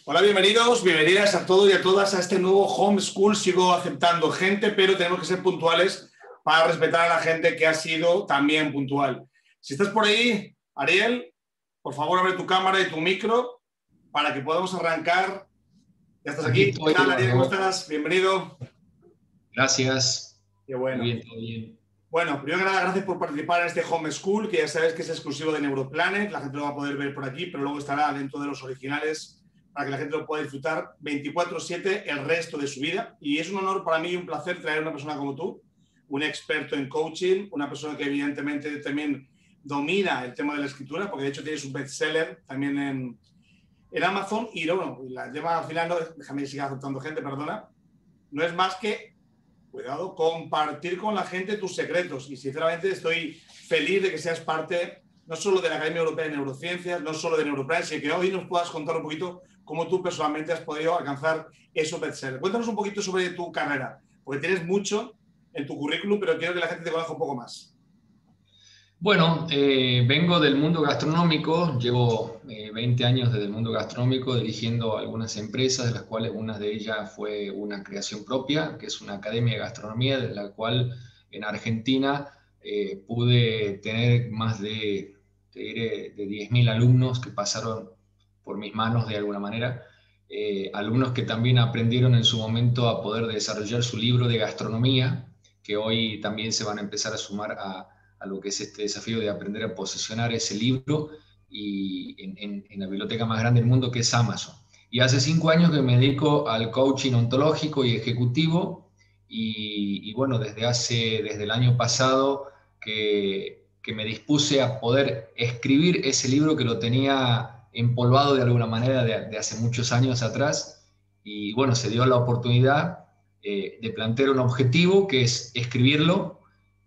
Hola, bienvenidos, bienvenidas a todos y a todas a este nuevo Homeschool. Sigo aceptando gente, pero tenemos que ser puntuales para respetar a la gente que ha sido también puntual. Si estás por ahí, Ariel, por favor abre tu cámara y tu micro para que podamos arrancar. Ya estás Aquí aquí. estoy, ¿Qué tal, Ariel? ¿Cómo Eduardo. estás? Bienvenido. Gracias. Qué Muy bueno. bien, todo bien. Bueno, primero que nada, gracias por participar en este Homeschool, que ya sabes que es exclusivo de Neuroplanet. La gente lo va a poder ver por aquí, pero luego estará dentro de los originales para que la gente lo pueda disfrutar 24/7 el resto de su vida. Y es un honor para mí y un placer traer a una persona como tú, un experto en coaching, una persona que evidentemente también domina el tema de la escritura, porque de hecho tienes un bestseller también en Amazon. Y bueno, la tema al final, no, déjame seguir aceptando gente, perdona, no es más que cuidado, compartir con la gente tus secretos. Y sinceramente estoy feliz de que seas parte no solo de la Academia Europea de Neurociencias, no solo de Neuroplanet, sino que hoy nos puedas contar un poquito cómo tú personalmente has podido alcanzar esos bestsellers. Cuéntanos un poquito sobre tu carrera, porque tienes mucho en tu currículum, pero quiero que la gente te conozca un poco más. Bueno, vengo del mundo gastronómico, llevo 20 años desde el mundo gastronómico dirigiendo algunas empresas, de las cuales una de ellas fue una creación propia, que es una academia de gastronomía, de la cual en Argentina pude tener más de, te diré, de 10.000 alumnos que pasaron por mis manos de alguna manera. Alumnos que también aprendieron en su momento a poder desarrollar su libro de gastronomía, que hoy también se van a empezar a sumar a lo que es este desafío de aprender a posicionar ese libro y en la biblioteca más grande del mundo, que es Amazon. Y hace 5 años que me dedico al coaching ontológico y ejecutivo y bueno, desde el año pasado que me dispuse a poder escribir ese libro que lo tenía empolvado de alguna manera de hace muchos años atrás y bueno, se dio la oportunidad de plantear un objetivo que es escribirlo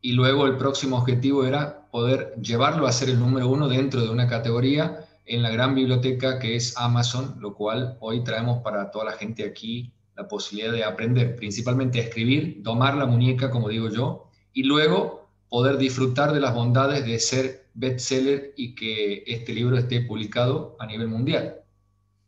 y luego el próximo objetivo era poder llevarlo a ser el número uno dentro de una categoría en la gran biblioteca que es Amazon, lo cual hoy traemos para toda la gente aquí la posibilidad de aprender principalmente a escribir, domar la muñeca, como digo yo, y luego poder disfrutar de las bondades de ser bestseller y que este libro esté publicado a nivel mundial.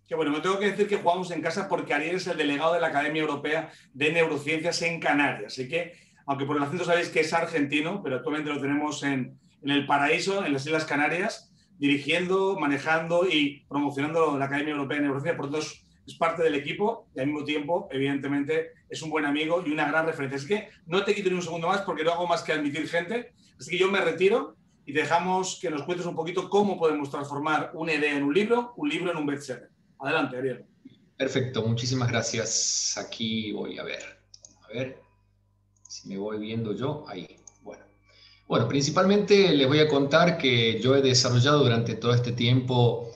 Que bueno, me tengo que decir que jugamos en casa porque Ariel es el delegado de la Academia Europea de Neurociencias en Canarias. Así que, aunque por el acento sabéis que es argentino, pero actualmente lo tenemos en el paraíso, en las Islas Canarias, dirigiendo, manejando y promocionando la Academia Europea de Neurociencias. Por tanto, es parte del equipo y al mismo tiempo, evidentemente, es un buen amigo y una gran referencia. Así que no te quito ni un segundo más porque no hago más que admitir gente. Así que yo me retiro y dejamos que nos cuentes un poquito cómo podemos transformar una idea en un libro en un bestseller. Adelante, Ariel. Perfecto, muchísimas gracias. Aquí voy a ver si me voy viendo yo. Ahí, bueno. Bueno, principalmente les voy a contar que yo he desarrollado durante todo este tiempo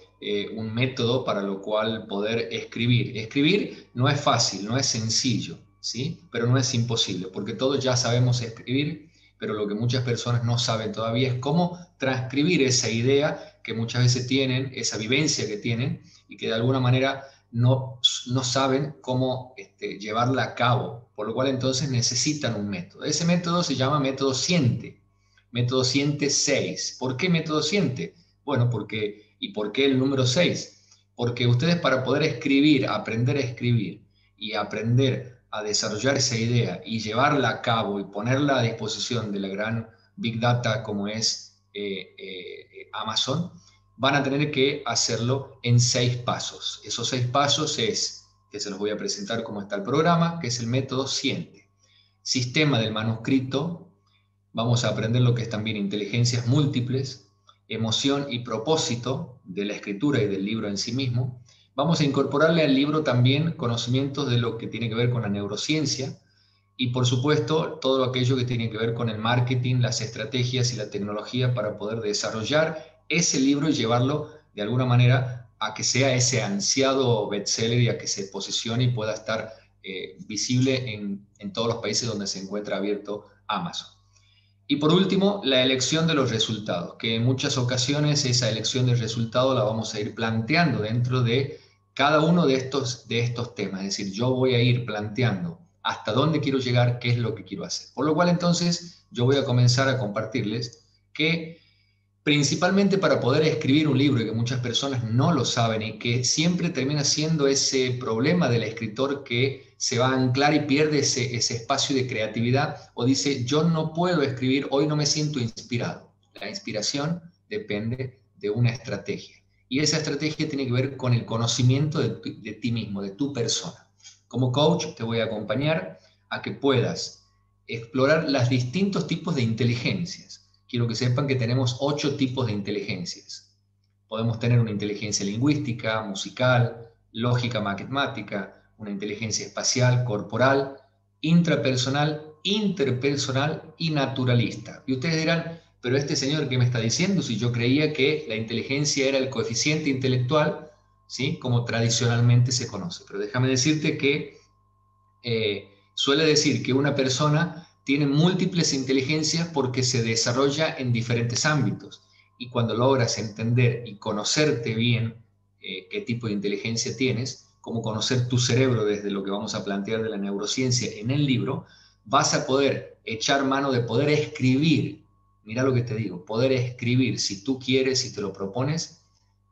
un método para lo cual poder escribir. Escribir no es fácil, no es sencillo, ¿sí? Pero no es imposible, porque todos ya sabemos escribir, pero lo que muchas personas no saben todavía es cómo transcribir esa idea que muchas veces tienen, esa vivencia que tienen, y que de alguna manera no saben cómo llevarla a cabo, por lo cual entonces necesitan un método. Ese método se llama método Siente. Método Siente 6. ¿Por qué método Siente? Bueno, ¿por qué el número 6? Porque ustedes para poder escribir, aprender a escribir y aprender a desarrollar esa idea y llevarla a cabo y ponerla a disposición de la gran Big Data como es Amazon, van a tener que hacerlo en 6 pasos. Esos 6 pasos es, que se los voy a presentar como está el programa, que es el método Siente. Sistema del manuscrito. Vamos a aprender lo que es también inteligencias múltiples, emoción y propósito de la escritura y del libro en sí mismo. Vamos a incorporarle al libro también conocimientos de lo que tiene que ver con la neurociencia y, por supuesto, todo aquello que tiene que ver con el marketing, las estrategias y la tecnología para poder desarrollar ese libro y llevarlo de alguna manera a que sea ese ansiado bestseller y a que se posicione y pueda estar visible en todos los países donde se encuentra abierto Amazon. Y por último, la elección de los resultados, que en muchas ocasiones esa elección del resultado la vamos a ir planteando dentro de cada uno de estos temas. Es decir, yo voy a ir planteando hasta dónde quiero llegar, qué es lo que quiero hacer. Por lo cual entonces yo voy a comenzar a compartirles que Principalmente para poder escribir un libro, y que muchas personas no lo saben, y que siempre termina siendo ese problema del escritor que se va a anclar y pierde ese espacio de creatividad, o dice, yo no puedo escribir, hoy no me siento inspirado. La inspiración depende de una estrategia, y esa estrategia tiene que ver con el conocimiento de ti mismo, de tu persona. Como coach te voy a acompañar a que puedas explorar los distintos tipos de inteligencias. Quiero que sepan que tenemos 8 tipos de inteligencias. Podemos tener una inteligencia lingüística, musical, lógica matemática, una inteligencia espacial, corporal, intrapersonal, interpersonal y naturalista. Y ustedes dirán, pero este señor, ¿qué me está diciendo? Si yo creía que la inteligencia era el coeficiente intelectual, ¿sí? Como tradicionalmente se conoce. Pero déjame decirte que suele decir que una persona tiene múltiples inteligencias porque se desarrolla en diferentes ámbitos. Y cuando logras entender y conocerte bien qué tipo de inteligencia tienes, como conocer tu cerebro desde lo que vamos a plantear de la neurociencia en el libro, vas a poder echar mano de poder escribir. Mira lo que te digo, poder escribir, si tú quieres, si te lo propones,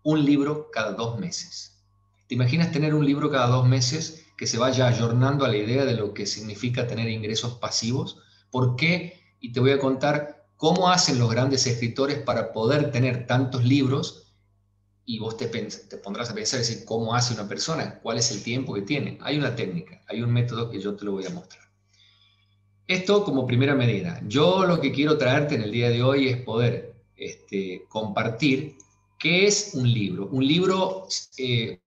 un libro cada 2 meses. ¿Te imaginas tener un libro cada 2 meses que se vaya ayornando a la idea de lo que significa tener ingresos pasivos? ¿Por qué? Y te voy a contar cómo hacen los grandes escritores para poder tener tantos libros, y vos te pondrás a pensar, decir, ¿cómo hace una persona? ¿Cuál es el tiempo que tiene? Hay una técnica, hay un método que yo te lo voy a mostrar. Esto como primera medida. Yo lo que quiero traerte en el día de hoy es poder compartir qué es un libro. Un libro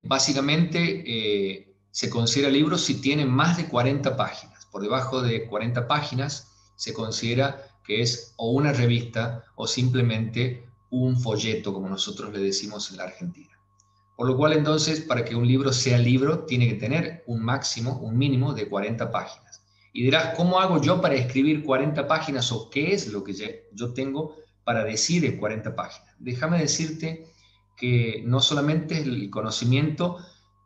básicamente se considera libro si tiene más de 40 páginas. Por debajo de 40 páginas se considera que es o una revista o simplemente un folleto, como nosotros le decimos en la Argentina. Por lo cual, entonces, para que un libro sea libro, tiene que tener un máximo, un mínimo de 40 páginas. Y dirás, ¿cómo hago yo para escribir 40 páginas o qué es lo que yo tengo para decir en 40 páginas? Déjame decirte que no solamente es el conocimiento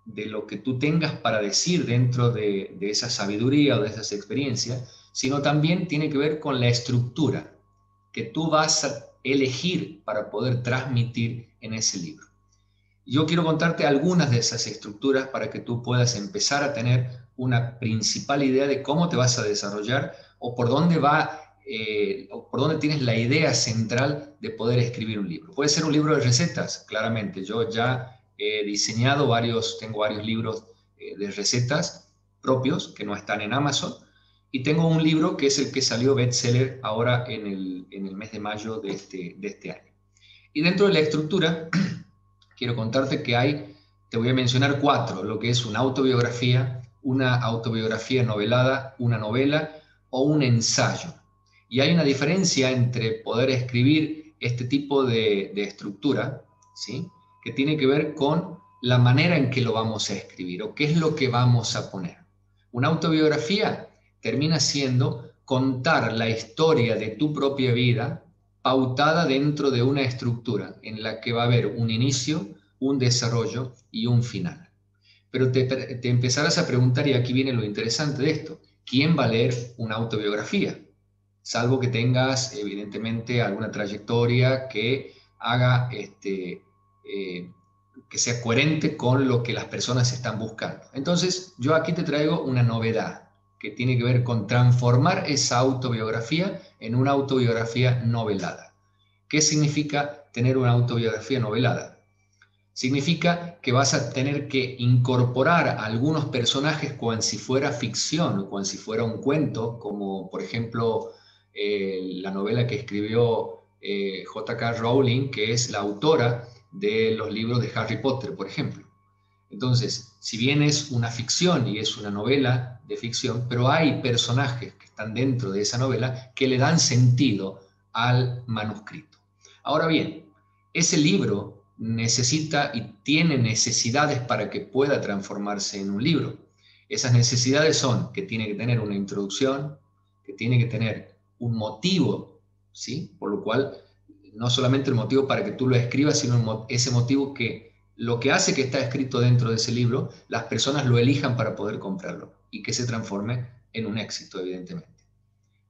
de lo que tú tengas para decir dentro de esa sabiduría o de esas experiencias, sino también tiene que ver con la estructura que tú vas a elegir para poder transmitir en ese libro. Yo quiero contarte algunas de esas estructuras para que tú puedas empezar a tener una principal idea de cómo te vas a desarrollar o por dónde o por dónde tienes la idea central de poder escribir un libro. Puede ser un libro de recetas, claramente. Yo ya he diseñado tengo varios libros de recetas propios que no están en Amazon, y tengo un libro que es el que salió bestseller ahora en el mes de mayo de este año. Y dentro de la estructura quiero contarte que te voy a mencionar 4, lo que es una autobiografía novelada, una novela o un ensayo. Y hay una diferencia entre poder escribir este tipo de estructura, ¿sí? Que tiene que ver con la manera en que lo vamos a escribir o qué es lo que vamos a poner. Una autobiografía termina siendo contar la historia de tu propia vida pautada dentro de una estructura en la que va a haber un inicio, un desarrollo y un final. Pero te empezarás a preguntar, y aquí viene lo interesante de esto, ¿quién va a leer una autobiografía? Salvo que tengas, evidentemente, alguna trayectoria que haga, que sea coherente con lo que las personas están buscando. Entonces, yo aquí te traigo una novedad que tiene que ver con transformar esa autobiografía en una autobiografía novelada. ¿Qué significa tener una autobiografía novelada? Significa que vas a tener que incorporar a algunos personajes cual si fuera ficción, cual si fuera un cuento, como por ejemplo la novela que escribió J.K. Rowling, que es la autora de los libros de Harry Potter, por ejemplo. Entonces, si bien es una ficción y es una novela de ficción, pero hay personajes que están dentro de esa novela que le dan sentido al manuscrito. Ahora bien, ese libro necesita y tiene necesidades para que pueda transformarse en un libro. Esas necesidades son que tiene que tener una introducción, que tiene que tener un motivo, ¿sí? Por lo cual, no solamente el motivo para que tú lo escribas, sino ese motivo que lo que hace que está escrito dentro de ese libro, las personas lo elijan para poder comprarlo y que se transforme en un éxito, evidentemente.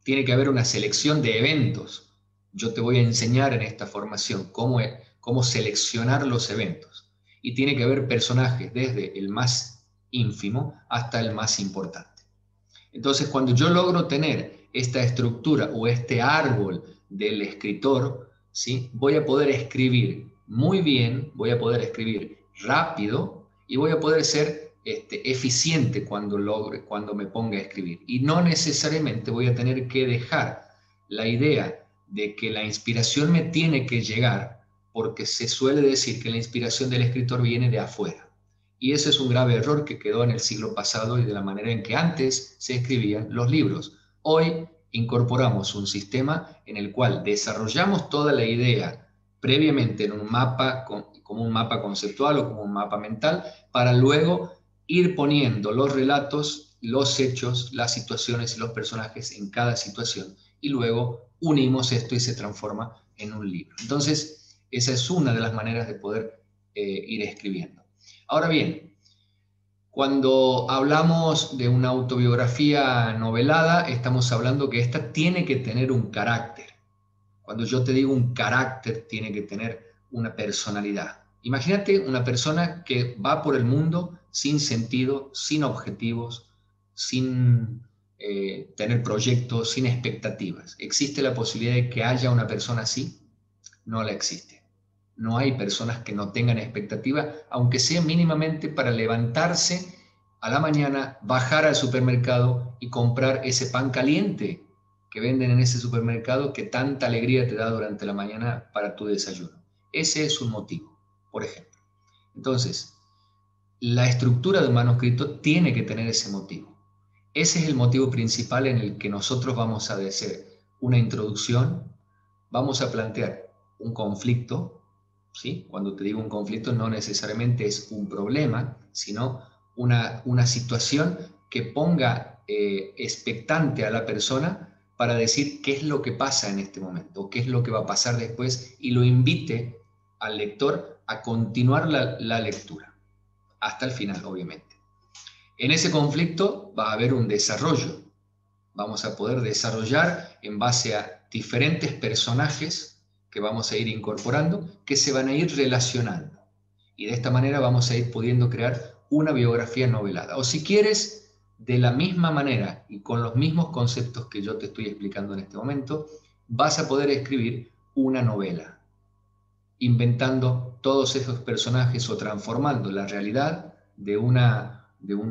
Tiene que haber una selección de eventos yo te voy a enseñar en esta formación cómo seleccionar los eventos. Y tiene que haber personajes desde el más ínfimo hasta el más importante. Entonces, cuando yo logro tener esta estructura o este árbol del escritor, ¿sí? Voy a poder escribir muy bien, voy a poder escribir rápido y voy a poder ser eficiente cuando me ponga a escribir. Y no necesariamente voy a tener que dejar la idea de que la inspiración me tiene que llegar, porque se suele decir que la inspiración del escritor viene de afuera. Y ese es un grave error que quedó en el siglo pasado y de la manera en que antes se escribían los libros. Hoy incorporamos un sistema en el cual desarrollamos toda la idea previamente en un mapa, como un mapa conceptual o como un mapa mental, para luego ir poniendo los relatos, los hechos, las situaciones y los personajes en cada situación, y luego unimos esto y se transforma en un libro. Entonces, esa es una de las maneras de poder ir escribiendo. Ahora bien, cuando hablamos de una autobiografía novelada, estamos hablando que esta tiene que tener un carácter. Cuando yo te digo un carácter, tiene que tener una personalidad. Imagínate una persona que va por el mundo sin sentido, sin objetivos, sin tener proyectos, sin expectativas. ¿Existe la posibilidad de que haya una persona así? No la existe. No hay personas que no tengan expectativa, aunque sea mínimamente para levantarse a la mañana, bajar al supermercado y comprar ese pan caliente que venden en ese supermercado que tanta alegría te da durante la mañana para tu desayuno. Ese es un motivo, por ejemplo. Entonces, la estructura de un manuscrito tiene que tener ese motivo. Ese es el motivo principal en el que nosotros vamos a hacer una introducción, vamos a plantear un conflicto, ¿sí? Cuando te digo un conflicto no necesariamente es un problema, sino una situación que ponga expectante a la persona para decir qué es lo que pasa en este momento, qué es lo que va a pasar después, y lo invite al lector a continuar la lectura, hasta el final, obviamente. En ese conflicto va a haber un desarrollo. Vamos a poder desarrollar en base a diferentes personajes que vamos a ir incorporando, que se van a ir relacionando. Y de esta manera vamos a ir pudiendo crear una biografía novelada. O si quieres, de la misma manera y con los mismos conceptos que yo te estoy explicando en este momento, vas a poder escribir una novela, inventando todos esos personajes o transformando la realidad de una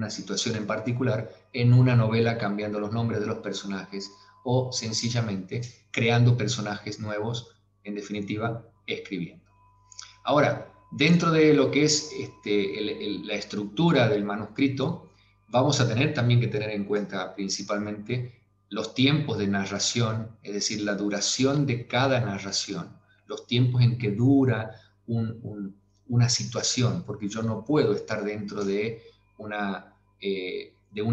situación en particular en una novela, cambiando los nombres de los personajes o sencillamente creando personajes nuevos, en definitiva, escribiendo. Ahora, dentro de lo que es la estructura del manuscrito, vamos a tener también que tener en cuenta principalmente los tiempos de narración, es decir, la duración de cada narración, los tiempos en que dura una situación, porque yo no puedo estar dentro de una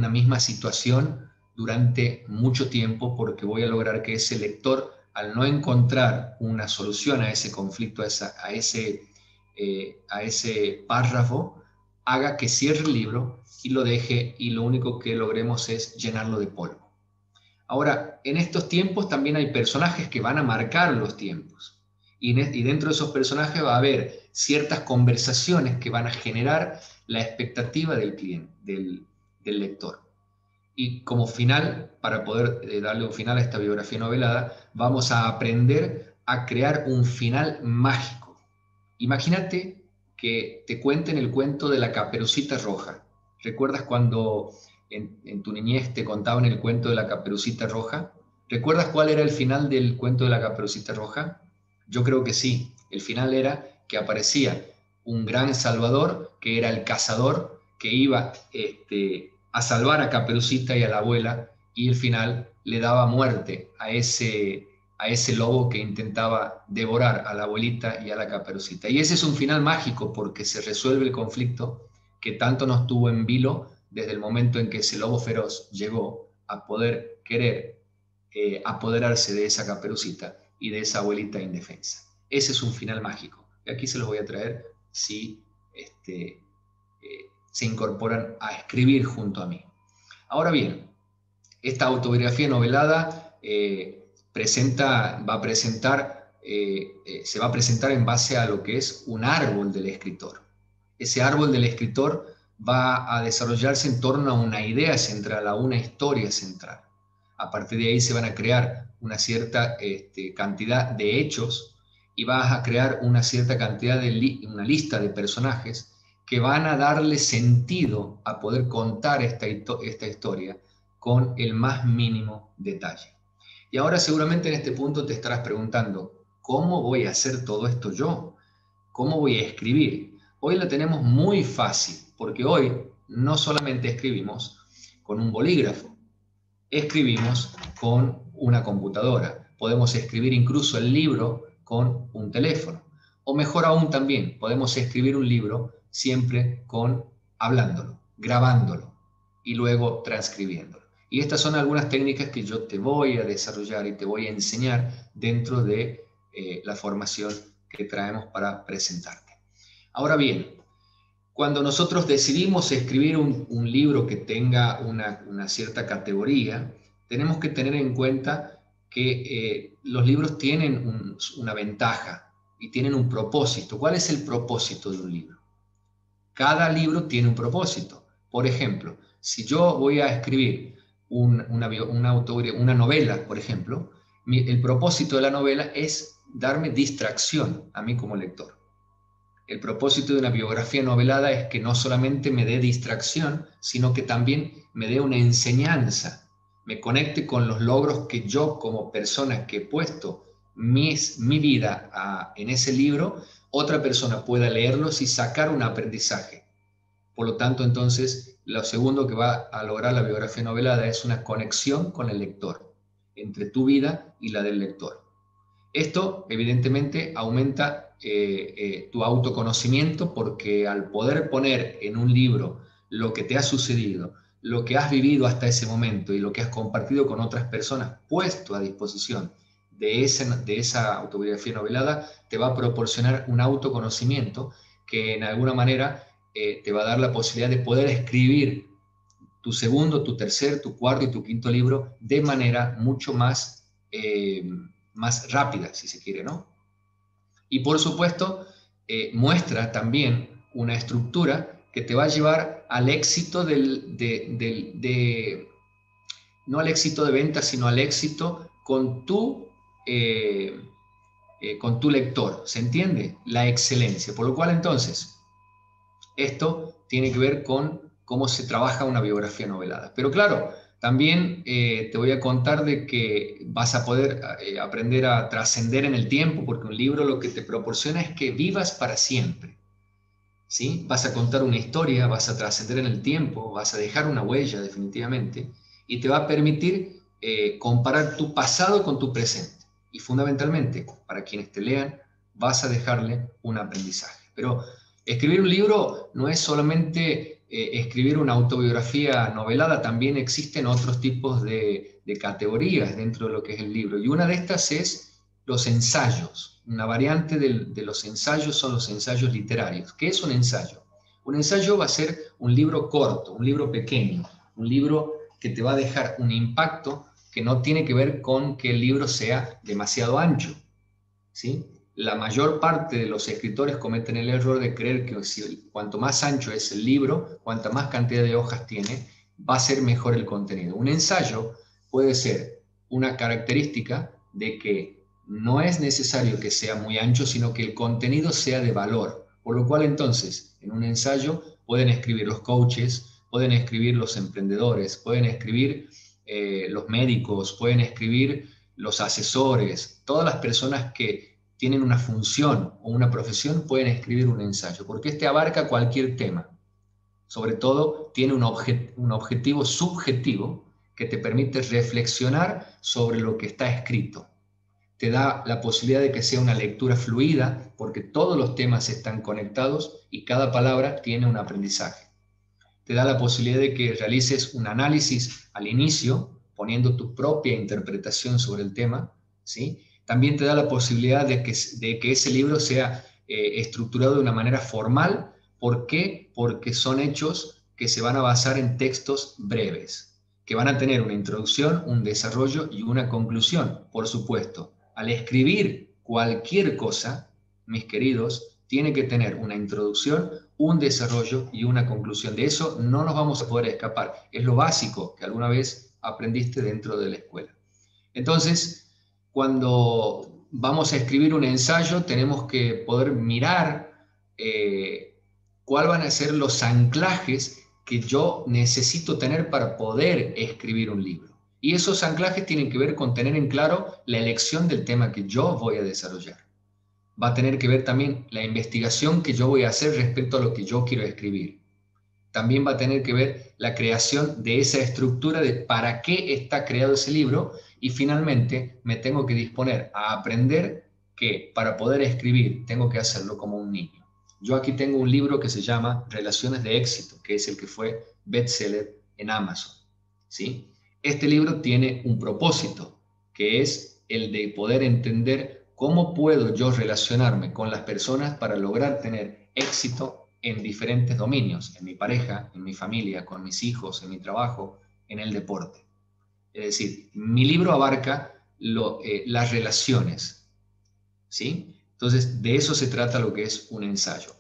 misma situación durante mucho tiempo, porque voy a lograr que ese lector, al no encontrar una solución a ese conflicto, a ese párrafo, haga que cierre el libro y lo deje, y lo único que logremos es llenarlo de polvo. Ahora, en estos tiempos también hay personajes que van a marcar los tiempos, y dentro de esos personajes va a haber ciertas conversaciones que van a generar la expectativa del cliente, del lector. Y como final, para poder darle un final a esta biografía novelada, vamos a aprender a crear un final mágico. Imagínate que te cuenten el cuento de la Caperucita Roja. ¿Recuerdas cuando en tu niñez te contaban el cuento de la Caperucita Roja? ¿Recuerdas cuál era el final del cuento de la Caperucita Roja? Yo creo que sí. El final era que aparecía un gran salvador, que era el cazador, que iba a salvar a Caperucita y a la abuela, y el final le daba muerte a ese lobo que intentaba devorar a la abuelita y a la Caperucita. Y ese es un final mágico, porque se resuelve el conflicto que tanto nos tuvo en vilo desde el momento en que ese lobo feroz llegó a poder querer apoderarse de esa Caperucita y de esa abuelita indefensa. Ese es un final mágico. Y aquí se los voy a traer si se incorporan a escribir junto a mí. Ahora bien, esta autobiografía novelada va a presentar, se va a presentar en base a lo que es un árbol del escritor. Ese árbol del escritor va a desarrollarse en torno a una idea central, a una historia central. A partir de ahí se van a crear una cierta cantidad de hechos y vas a crear una cierta cantidad una lista de personajes que van a darle sentido a poder contar esta historia con el más mínimo detalle. Y ahora seguramente en este punto te estarás preguntando, ¿cómo voy a hacer todo esto yo? ¿Cómo voy a escribir? Hoy lo tenemos muy fácil, porque hoy no solamente escribimos con un bolígrafo, escribimos con una computadora. Podemos escribir incluso el libro con un teléfono. O mejor aún también, podemos escribir un libro siempre hablándolo, grabándolo y luego transcribiéndolo. Y estas son algunas técnicas que yo te voy a desarrollar y te voy a enseñar dentro de la formación que traemos para presentarte. Ahora bien, cuando nosotros decidimos escribir un libro que tenga una cierta categoría, tenemos que tener en cuenta que los libros tienen una ventaja y tienen un propósito. ¿Cuál es el propósito de un libro? Cada libro tiene un propósito. Por ejemplo, si yo voy a escribir una novela, por ejemplo, el propósito de la novela es darme distracción a mí como lector. El propósito de una biografía novelada es que no solamente me dé distracción, sino que también me dé una enseñanza, me conecte con los logros que yo como persona que he puesto mi vida en ese libro, otra persona pueda leerlos y sacar un aprendizaje. Por lo tanto, entonces, lo segundo que va a lograr la biografía novelada es una conexión con el lector, entre tu vida y la del lector. Esto, evidentemente, aumenta tu autoconocimiento, porque al poder poner en un libro lo que te ha sucedido, lo que has vivido hasta ese momento y lo que has compartido con otras personas, puesto a disposición de esa autobiografía novelada, te va a proporcionar un autoconocimiento que en alguna manera te va a dar la posibilidad de poder escribir tu segundo, tu tercer, tu cuarto y tu quinto libro de manera mucho más rápida, si se quiere, ¿no? Y por supuesto, muestra también una estructura que te va a llevar al éxito no al éxito de venta, sino al éxito con tu lector. ¿Se entiende? La excelencia. Por lo cual, entonces, esto tiene que ver con cómo se trabaja una biografía novelada. Pero claro, también te voy a contar de que vas a poder aprender a trascender en el tiempo, porque un libro lo que te proporciona es que vivas para siempre, ¿sí? Vas a contar una historia, vas a trascender en el tiempo, vas a dejar una huella definitivamente, y te va a permitir comparar tu pasado con tu presente. Y fundamentalmente, para quienes te lean, vas a dejarle un aprendizaje. Pero escribir un libro no es solamente escribir una autobiografía novelada, también existen otros tipos de categorías dentro de lo que es el libro. Y una de estas es los ensayos. Una variante de los ensayos son los ensayos literarios. ¿Qué es un ensayo? Un ensayo va a ser un libro corto, un libro pequeño, un libro que te va a dejar un impacto que no tiene que ver con que el libro sea demasiado ancho, ¿sí? La mayor parte de los escritores cometen el error de creer que cuanto más ancho es el libro, cuanta más cantidad de hojas tiene, va a ser mejor el contenido. Un ensayo puede ser una característica de que no es necesario que sea muy ancho, sino que el contenido sea de valor. Por lo cual, entonces, en un ensayo pueden escribir los coaches, pueden escribir los emprendedores, pueden escribir los médicos, pueden escribir los asesores, todas las personas que tienen una función o una profesión pueden escribir un ensayo, porque este abarca cualquier tema. Sobre todo, tiene un objetivo subjetivo que te permite reflexionar sobre lo que está escrito. Te da la posibilidad de que sea una lectura fluida, porque todos los temas están conectados y cada palabra tiene un aprendizaje. Te da la posibilidad de que realices un análisis al inicio, poniendo tu propia interpretación sobre el tema, ¿sí? También te da la posibilidad de que ese libro sea estructurado de una manera formal. ¿Por qué? Porque son hechos que se van a basar en textos breves, que van a tener una introducción, un desarrollo y una conclusión. Por supuesto, al escribir cualquier cosa, mis queridos, tiene que tener una introducción, un desarrollo y una conclusión. De eso no nos vamos a poder escapar. Es lo básico que alguna vez aprendiste dentro de la escuela. Entonces, cuando vamos a escribir un ensayo, tenemos que poder mirar cuáles van a ser los anclajes que yo necesito tener para poder escribir un libro. Y esos anclajes tienen que ver con tener en claro la elección del tema que yo voy a desarrollar. Va a tener que ver también la investigación que yo voy a hacer respecto a lo que yo quiero escribir. También va a tener que ver la creación de esa estructura de para qué está creado ese libro, y finalmente me tengo que disponer a aprender que para poder escribir tengo que hacerlo como un niño. Yo aquí tengo un libro que se llama Relaciones de Éxito, que es el que fue bestseller en Amazon, ¿sí? Este libro tiene un propósito, que es el de poder entender cómo puedo yo relacionarme con las personas para lograr tener éxito en diferentes dominios, en mi pareja, en mi familia, con mis hijos, en mi trabajo, en el deporte. Es decir, mi libro abarca las relaciones, ¿sí? Entonces, de eso se trata lo que es un ensayo.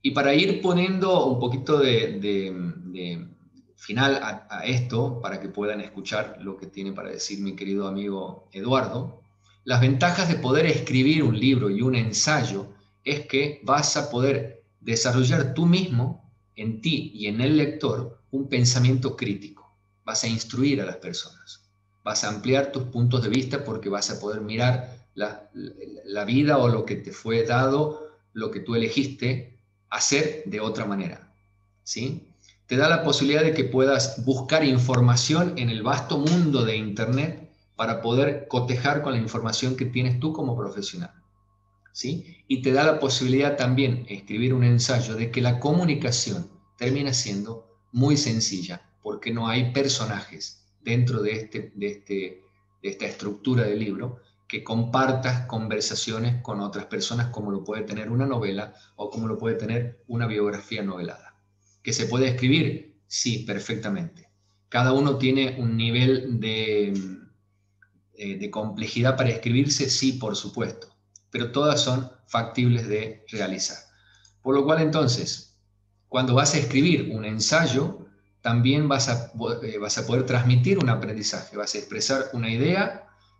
Y para ir poniendo un poquito de final a esto, para que puedan escuchar lo que tiene para decir mi querido amigo Eduardo, las ventajas de poder escribir un libro y un ensayo es que vas a poder desarrollar tú mismo, en ti y en el lector, un pensamiento crítico. Vas a instruir a las personas, vas a ampliar tus puntos de vista porque vas a poder mirar la vida o lo que te fue dado, lo que tú elegiste hacer de otra manera, ¿sí? Te da la posibilidad de que puedas buscar información en el vasto mundo de Internet para poder cotejar con la información que tienes tú como profesional, ¿sí? Y te da la posibilidad también, escribir un ensayo, de que la comunicación termina siendo muy sencilla, porque no hay personajes dentro de esta estructura del libro que compartas conversaciones con otras personas, como lo puede tener una novela o como lo puede tener una biografía novelada. ¿Que se puede escribir? Sí, perfectamente. Cada uno tiene un nivel de complejidad para escribirse, sí, por supuesto, pero todas son factibles de realizar. Por lo cual, entonces, cuando vas a escribir un ensayo, también vas a poder transmitir un aprendizaje, vas a expresar una idea,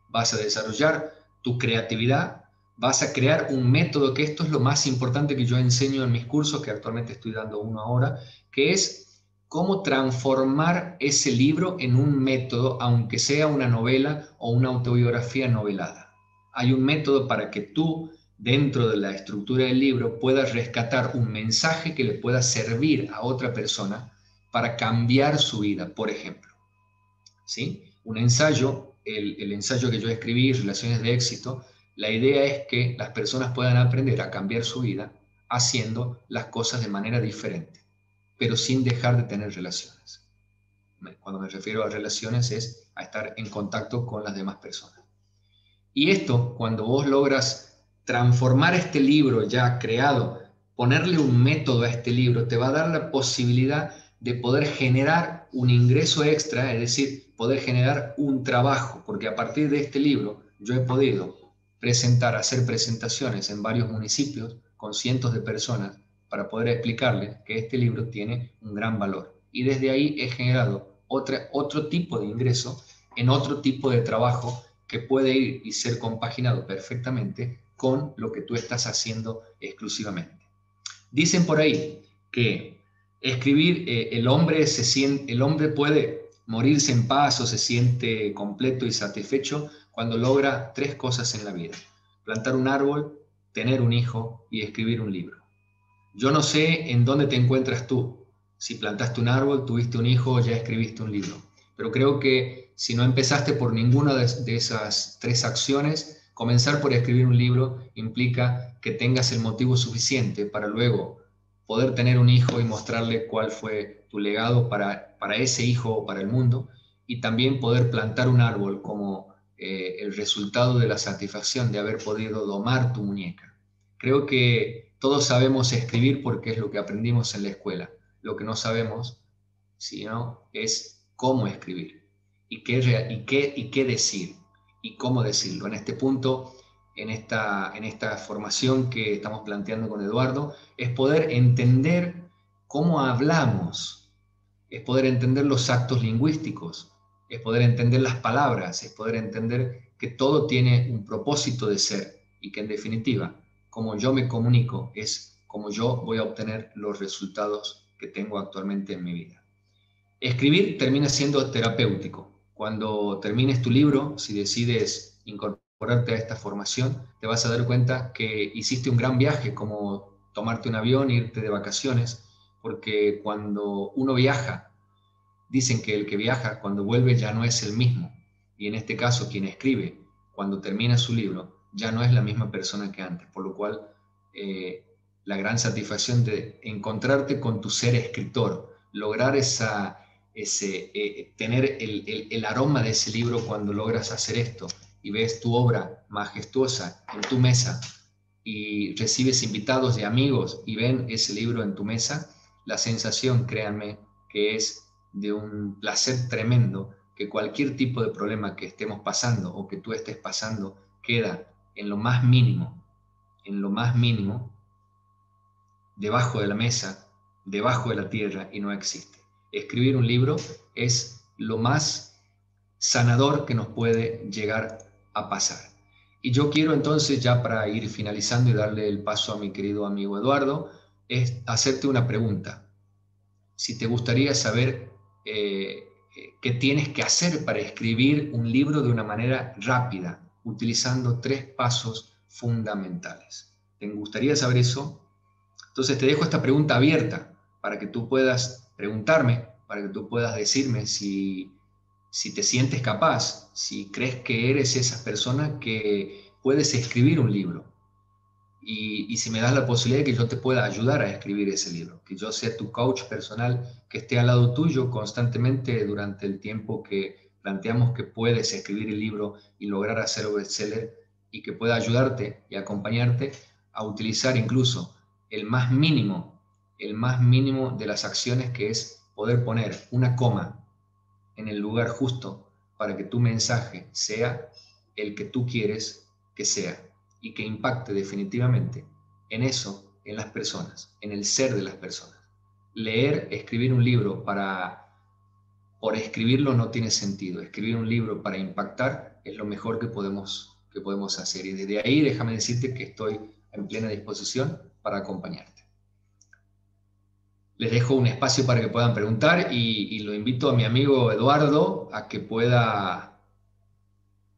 vas a desarrollar tu creatividad, vas a crear un método, que esto es lo más importante que yo enseño en mis cursos, que actualmente estoy dando uno ahora, que es cómo transformar ese libro en un método, aunque sea una novela o una autobiografía novelada. Hay un método para que tú, dentro de la estructura del libro, puedas rescatar un mensaje que le pueda servir a otra persona para cambiar su vida, por ejemplo, ¿sí? Un ensayo, el ensayo que yo escribí, Relaciones de Éxito, la idea es que las personas puedan aprender a cambiar su vida haciendo las cosas de manera diferente, pero sin dejar de tener relaciones. Cuando me refiero a relaciones es a estar en contacto con las demás personas. Y esto, cuando vos logras transformar este libro ya creado, ponerle un método a este libro, te va a dar la posibilidad de poder generar un ingreso extra, es decir, poder generar un trabajo, porque a partir de este libro yo he podido hacer presentaciones en varios municipios con cientos de personas para poder explicarles que este libro tiene un gran valor. Y desde ahí he generado otro tipo de ingreso en otro tipo de trabajo que puede ir y ser compaginado perfectamente con lo que tú estás haciendo exclusivamente. Dicen por ahí que escribir, el hombre puede morirse en paz o se siente completo y satisfecho cuando logra 3 cosas en la vida: plantar un árbol, tener un hijo y escribir un libro. Yo no sé en dónde te encuentras tú, si plantaste un árbol, tuviste un hijo o ya escribiste un libro, pero creo que si no empezaste por ninguna de esas 3 acciones, comenzar por escribir un libro implica que tengas el motivo suficiente para luego poder tener un hijo y mostrarle cuál fue tu legado para ese hijo o para el mundo, y también poder plantar un árbol como el resultado de la satisfacción de haber podido domar tu muñeca. Creo que todos sabemos escribir porque es lo que aprendimos en la escuela. Lo que no sabemos, si no, es cómo escribir y qué decir y cómo decirlo. En este punto, en esta formación que estamos planteando con Eduardo, es poder entender cómo hablamos, es poder entender los actos lingüísticos, es poder entender las palabras, es poder entender que todo tiene un propósito de ser y que en definitiva, como yo me comunico, es como yo voy a obtener los resultados que tengo actualmente en mi vida. Escribir termina siendo terapéutico. Cuando termines tu libro, si decides incorporarte a esta formación, te vas a dar cuenta que hiciste un gran viaje, como tomarte un avión e irte de vacaciones, porque cuando uno viaja, dicen que el que viaja cuando vuelve ya no es el mismo. Y en este caso, quien escribe, cuando termina su libro, ya no es la misma persona que antes, por lo cual la gran satisfacción de encontrarte con tu ser escritor, lograr tener el aroma de ese libro cuando logras hacer esto y ves tu obra majestuosa en tu mesa y recibes invitados de amigos y ven ese libro en tu mesa, la sensación, créanme, que es de un placer tremendo, que cualquier tipo de problema que estemos pasando o que tú estés pasando queda en lo más mínimo, debajo de la mesa, debajo de la tierra y no existe. Escribir un libro es lo más sanador que nos puede llegar a pasar. Y yo quiero entonces, ya para ir finalizando y darle el paso a mi querido amigo Eduardo, es hacerte una pregunta. Si te gustaría saber qué tienes que hacer para escribir un libro de una manera rápida, utilizando 3 pasos fundamentales. ¿Te gustaría saber eso? Entonces te dejo esta pregunta abierta para que tú puedas preguntarme, para que tú puedas decirme si te sientes capaz, si crees que eres esa persona que puedes escribir un libro. Y si me das la posibilidad de que yo te pueda ayudar a escribir ese libro, que yo sea tu coach personal, que esté al lado tuyo constantemente durante el tiempo que planteamos que puedes escribir el libro y lograr hacerlo bestseller, y que pueda ayudarte y acompañarte a utilizar incluso el más mínimo de las acciones, que es poder poner una coma en el lugar justo para que tu mensaje sea el que tú quieres que sea y que impacte definitivamente en eso, en las personas, en el ser de las personas. Leer, escribir un libro por escribirlo no tiene sentido. Escribir un libro para impactar es lo mejor que podemos hacer. Y desde ahí déjame decirte que estoy en plena disposición para acompañarte. Les dejo un espacio para que puedan preguntar y lo invito a mi amigo Eduardo a que pueda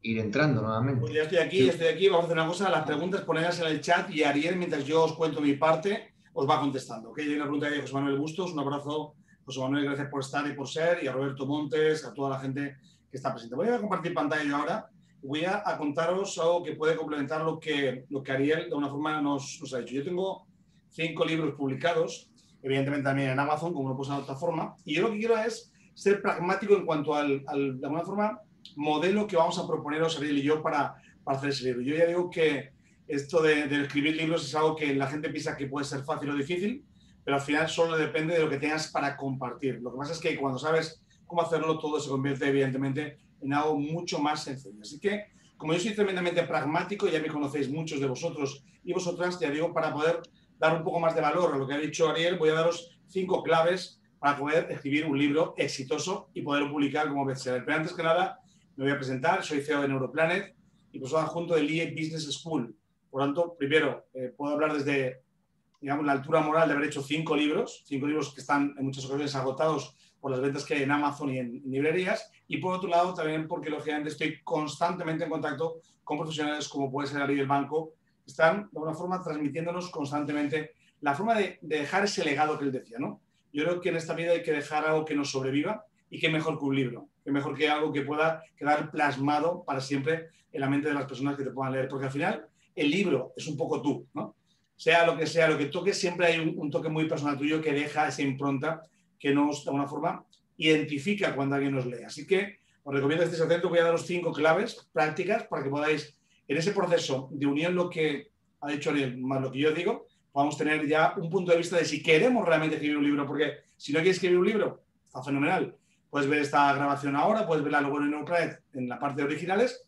ir entrando nuevamente. Pues ya estoy aquí. Vamos a hacer una cosa, las preguntas ponedlas en el chat y Ariel, mientras yo os cuento mi parte, os va contestando. ¿Okay? Hay una pregunta de José Manuel Bustos, un abrazo, José Manuel, gracias por estar y por ser, y a Roberto Montes, a toda la gente que está presente. Voy a compartir pantalla yo ahora y voy a contaros algo que puede complementar lo que Ariel de una forma nos ha dicho. Yo tengo 5 libros publicados, evidentemente también en Amazon, como lo puse de otra forma, y yo lo que quiero es ser pragmático en cuanto de alguna forma, modelo que vamos a proponeros Ariel y yo para hacer ese libro. Yo ya digo que esto de escribir libros es algo que la gente piensa que puede ser fácil o difícil, pero al final solo depende de lo que tengas para compartir. Lo que pasa es que cuando sabes cómo hacerlo, todo se convierte evidentemente en algo mucho más sencillo. Así que, como yo soy tremendamente pragmático, ya me conocéis muchos de vosotros y vosotras, ya digo, para poder dar un poco más de valor a lo que ha dicho Ariel, voy a daros 5 claves para poder escribir un libro exitoso y poderlo publicar como bestseller. Pero antes que nada, me voy a presentar, soy CEO de Neuroplanet y profesor adjunto del EA Business School. Por lo tanto, primero, puedo hablar desde, digamos, la altura moral de haber hecho 5 libros que están en muchas ocasiones agotados por las ventas que hay en Amazon y en librerías. Y por otro lado, también porque, lógicamente, estoy constantemente en contacto con profesionales como puede ser Ari del Banco, que están, de alguna forma, transmitiéndonos constantemente la forma de dejar ese legado que él decía, ¿no? Yo creo que en esta vida hay que dejar algo que nos sobreviva. Y qué mejor que un libro, qué mejor que algo que pueda quedar plasmado para siempre en la mente de las personas que te puedan leer, porque al final el libro es un poco tú, ¿no? Sea lo que toques, siempre hay un toque muy personal tuyo que deja esa impronta que nos, de alguna forma, identifica cuando alguien nos lee. Así que os recomiendo que estéis atentos. Voy a daros 5 claves prácticas para que podáis, en ese proceso de unión lo que ha dicho Ariel más lo que yo digo, podamos tener ya un punto de vista de si queremos realmente escribir un libro, porque si no quieres escribir un libro, está fenomenal. puedes ver esta grabación ahora, puedes verla luego en Neuroplanet en la parte de originales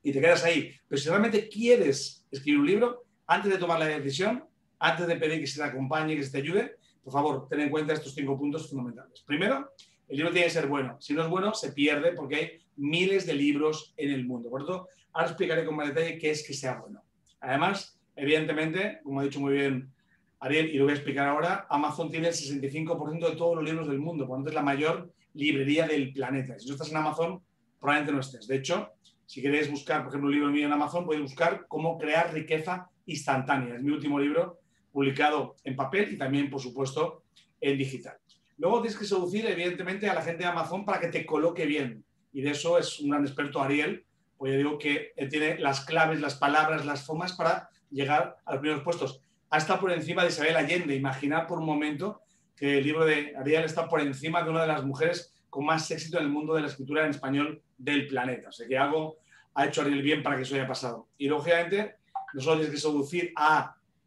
y te quedas ahí. Pero si realmente quieres escribir un libro, antes de tomar la decisión, antes de pedir que se te acompañe, que se te ayude, por favor, ten en cuenta estos 5 puntos fundamentales. Primero, el libro tiene que ser bueno. Si no es bueno, se pierde porque hay miles de libros en el mundo. Por eso, ahora explicaré con más detalle qué es que sea bueno. Además, evidentemente, como ha dicho muy bien Ariel, y lo voy a explicar ahora, Amazon tiene el 65% de todos los libros del mundo, por lo tanto es la mayor librería del planeta. Si no estás en Amazon, probablemente no estés. De hecho, si queréis buscar, por ejemplo, un libro mío en Amazon, podéis buscar cómo crear riqueza instantánea. Es mi último libro publicado en papel y también, por supuesto, en digital. Luego tienes que seducir, evidentemente, a la gente de Amazon para que te coloque bien. Y de eso es un gran experto Ariel, pues yo digo que él tiene las claves, las palabras, las formas para llegar a los primeros puestos. Ha estado por encima de Isabel Allende. Imaginad por un momento que el libro de Ariel está por encima de una de las mujeres con más éxito en el mundo de la escritura en español del planeta. O sea que algo ha hecho Ariel bien para que eso haya pasado. Y lógicamente, no solo tienes que seducir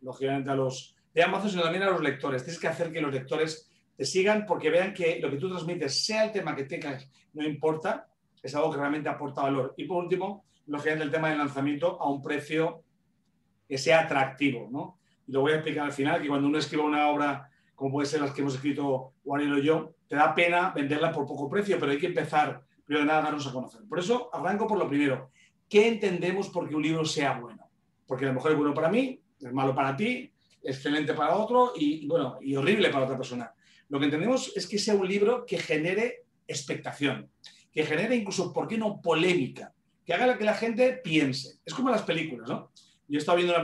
lógicamente a los de Amazon, sino también a los lectores. Tienes que hacer que los lectores te sigan porque vean que lo que tú transmites, sea el tema que tengas, no importa, es algo que realmente aporta valor. Y por último, lógicamente el tema del lanzamiento a un precio que sea atractivo, ¿no? Y lo voy a explicar al final, que cuando uno escribe una obra, como puede ser las que hemos escrito Ariel o yo, te da pena venderla por poco precio, pero hay que empezar, primero de nada, a darnos a conocer. Por eso arranco por lo primero. ¿Qué entendemos por que un libro sea bueno? Porque a lo mejor es bueno para mí, es malo para ti, excelente para otro y, bueno, y horrible para otra persona. Lo que entendemos es que sea un libro que genere expectación, que genere incluso, ¿por qué no?, polémica, que haga que la gente piense. Es como las películas, ¿no? Yo he estado viendo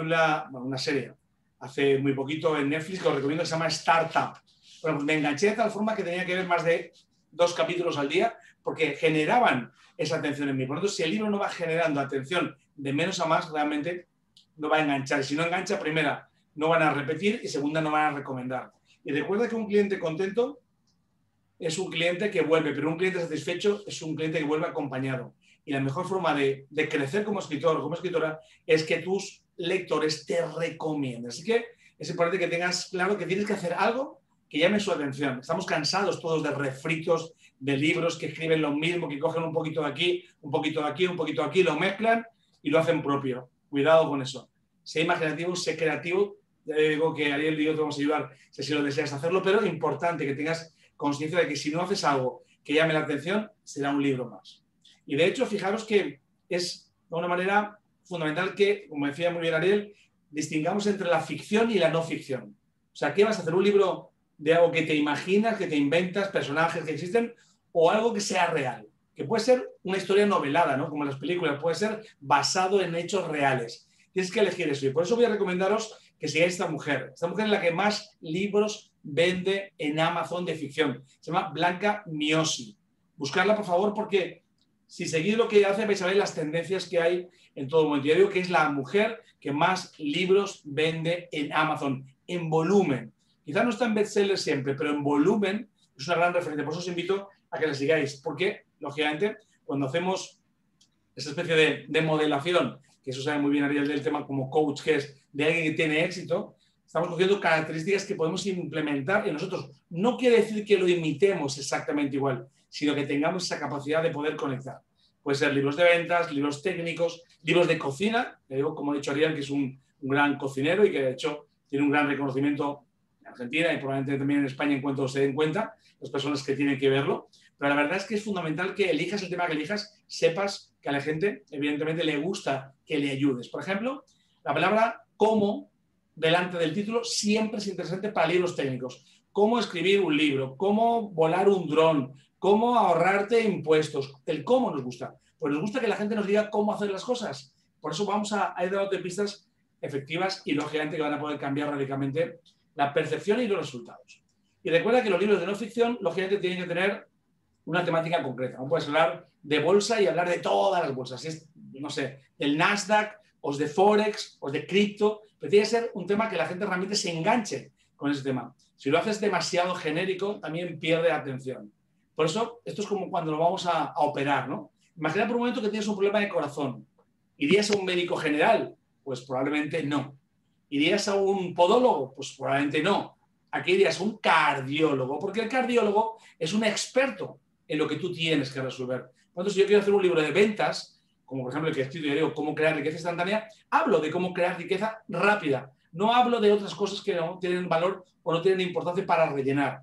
una serie hace muy poquito en Netflix que os recomiendo, que se llama Startup. Bueno, pues me enganché de tal forma que tenía que ver más de 2 capítulos al día porque generaban esa atención en mí. Por lo tanto, si el libro no va generando atención de menos a más, realmente no va a enganchar. Si no engancha, primera, no van a repetir y segunda, no van a recomendar. Y recuerda que un cliente contento es un cliente que vuelve, pero un cliente satisfecho es un cliente que vuelve acompañado. Y la mejor forma de crecer como escritor o como escritora es que tus lectores te recomienden. Así que es importante que tengas claro que tienes que hacer algo que llame su atención. Estamos cansados todos de refritos, de libros que escriben lo mismo, que cogen un poquito de aquí, un poquito de aquí, un poquito de aquí, lo mezclan y lo hacen propio. Cuidado con eso. Sé imaginativo, sé creativo. Ya digo que Ariel y yo te vamos a ayudar si lo deseas hacerlo, pero es importante que tengas consciencia de que si no haces algo que llame la atención, será un libro más. Y de hecho, fijaros que es de una manera fundamental que, como decía muy bien Ariel, distingamos entre la ficción y la no ficción. O sea, ¿qué vas a hacer? ¿Un libro de algo que te imaginas, que te inventas, personajes que existen, o algo que sea real? Que puede ser una historia novelada, ¿no?, como en las películas, puede ser basado en hechos reales. Tienes que elegir eso. Y por eso voy a recomendaros que sigáis esta mujer. Esta mujer es la que más libros vende en Amazon de ficción. Se llama Blanca Miosi. Buscarla, por favor, porque si seguís lo que hace, vais a ver las tendencias que hay en todo momento. Yo digo que es la mujer que más libros vende en Amazon, en volumen. Quizás no está en bestseller siempre, pero en volumen es una gran referencia. Por eso os invito a que la sigáis, porque, lógicamente, cuando hacemos esa especie de modelación, que eso sabe muy bien Ariel del tema como coach, que es de alguien que tiene éxito, estamos cogiendo características que podemos implementar en nosotros. No quiere decir que lo imitemos exactamente igual, sino que tengamos esa capacidad de poder conectar. Puede ser libros de ventas, libros técnicos, libros de cocina. Le digo, como ha dicho Ariel, que es un gran cocinero y que de hecho tiene un gran reconocimiento en Argentina y probablemente también en España en cuanto se den cuenta las personas que tienen que verlo. Pero la verdad es que es fundamental que elijas el tema que elijas, sepas que a la gente evidentemente le gusta que le ayudes. Por ejemplo, la palabra cómo delante del título siempre es interesante para libros técnicos. Cómo escribir un libro, cómo volar un dron, cómo ahorrarte impuestos. El cómo nos gusta. Pues nos gusta que la gente nos diga cómo hacer las cosas. Por eso vamos a ir dando pistas efectivas y lógicamente que van a poder cambiar radicalmente la percepción y los resultados. Y recuerda que los libros de no ficción lógicamente tienen que tener una temática concreta. No puedes hablar de bolsa y hablar de todas las bolsas. Si es, no sé, del Nasdaq, o de Forex, o de cripto, pero tiene que ser un tema que la gente realmente se enganche con ese tema. Si lo haces demasiado genérico, también pierde atención. Por eso, esto es como cuando lo vamos a operar, ¿no? Imagina por un momento que tienes un problema de corazón. ¿Irías a un médico general? Pues probablemente no. ¿Irías a un podólogo? Pues probablemente no. Aquí irías a un cardiólogo, porque el cardiólogo es un experto en lo que tú tienes que resolver. Por tanto, si yo quiero hacer un libro de ventas, como por ejemplo el que he escrito, yo digo cómo crear riqueza instantánea, hablo de cómo crear riqueza rápida. No hablo de otras cosas que no tienen valor o no tienen importancia para rellenar.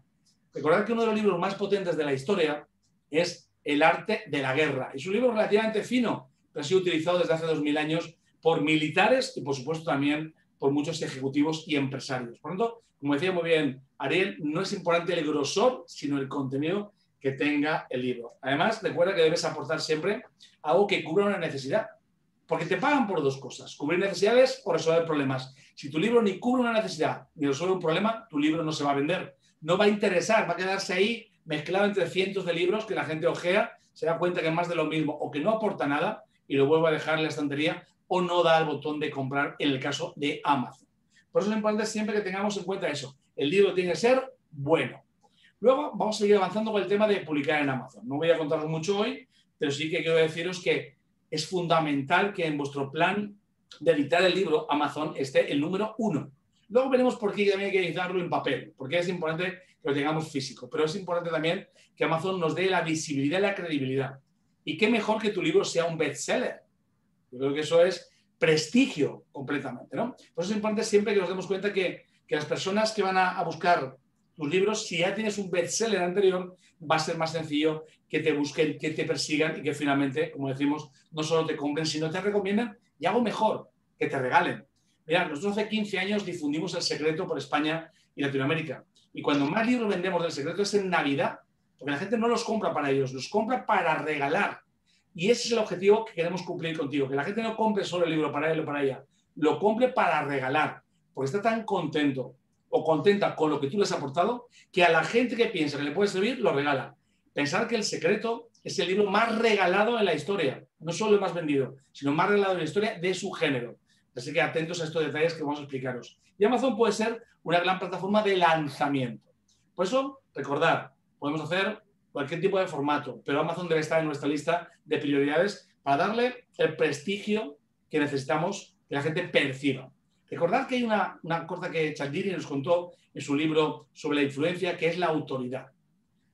Recordad que uno de los libros más potentes de la historia es El arte de la guerra. Es un libro relativamente fino, pero ha sido utilizado desde hace 2000 años por militares y, por supuesto, también por muchos ejecutivos y empresarios. Por lo tanto, como decía muy bien Ariel, no es importante el grosor, sino el contenido que tenga el libro. Además, recuerda que debes aportar siempre algo que cubra una necesidad, porque te pagan por dos cosas, cubrir necesidades o resolver problemas. Si tu libro ni cubre una necesidad ni resuelve un problema, tu libro no se va a vender. No va a interesar, va a quedarse ahí mezclado entre cientos de libros que la gente ojea, se da cuenta que es más de lo mismo o que no aporta nada y lo vuelve a dejar en la estantería o no da el botón de comprar en el caso de Amazon. Por eso es importante siempre que tengamos en cuenta eso. El libro tiene que ser bueno. Luego vamos a seguir avanzando con el tema de publicar en Amazon. No voy a contaros mucho hoy, pero sí que quiero deciros que es fundamental que en vuestro plan de editar el libro Amazon esté el número 1. Luego veremos por qué también hay que editarlo en papel, porque es importante que lo tengamos físico, pero es importante también que Amazon nos dé la visibilidad y la credibilidad. Y qué mejor que tu libro sea un bestseller. Yo creo que eso es prestigio completamente, ¿no? Por eso es importante siempre que nos demos cuenta que las personas que van a buscar tus libros, si ya tienes un bestseller anterior, va a ser más sencillo que te busquen, que te persigan y que finalmente, como decimos, no solo te compren, sino te recomienden y algo mejor, que te regalen. Mirad, nosotros hace 15 años difundimos El Secreto por España y Latinoamérica. Y cuando más libros vendemos del Secreto es en Navidad, porque la gente no los compra para ellos, los compra para regalar. Y ese es el objetivo que queremos cumplir contigo, que la gente no compre solo el libro para él o para ella, lo compre para regalar, porque está tan contento o contenta con lo que tú les has aportado, que a la gente que piensa que le puede servir, lo regala. Pensar que El Secreto es el libro más regalado en la historia, no solo el más vendido, sino más regalado en la historia de su género. Así que atentos a estos detalles que vamos a explicaros. Y Amazon puede ser una gran plataforma de lanzamiento. Por eso, recordad, podemos hacer cualquier tipo de formato, pero Amazon debe estar en nuestra lista de prioridades para darle el prestigio que necesitamos que la gente perciba. Recordad que hay una cosa que Cialdini nos contó en su libro sobre la influencia, que es la autoridad.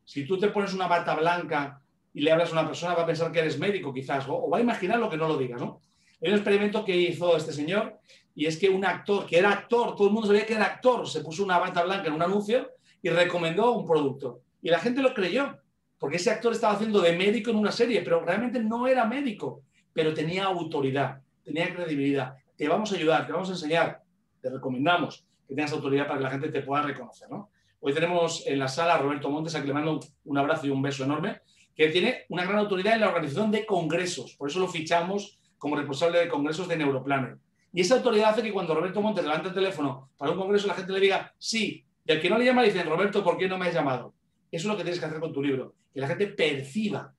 Si tú te pones una bata blanca y le hablas a una persona, va a pensar que eres médico quizás, o va a imaginar lo que no lo digas, ¿no? Hay un experimento que hizo este señor y es que un actor, que era actor, todo el mundo sabía que era actor, se puso una bata blanca en un anuncio y recomendó un producto. Y la gente lo creyó, porque ese actor estaba haciendo de médico en una serie, pero realmente no era médico, pero tenía autoridad, tenía credibilidad. Te vamos a ayudar, te vamos a enseñar, te recomendamos que tengas autoridad para que la gente te pueda reconocer, ¿no? Hoy tenemos en la sala a Roberto Montes, a quien le mando un abrazo y un beso enorme, que tiene una gran autoridad en la organización de congresos, por eso lo fichamos como responsable de congresos de Neuroplanet. Y esa autoridad hace que cuando Roberto Montes levanta el teléfono para un congreso, la gente le diga sí, y al que no le llama le dicen, Roberto, ¿por qué no me has llamado? Eso es lo que tienes que hacer con tu libro, que la gente perciba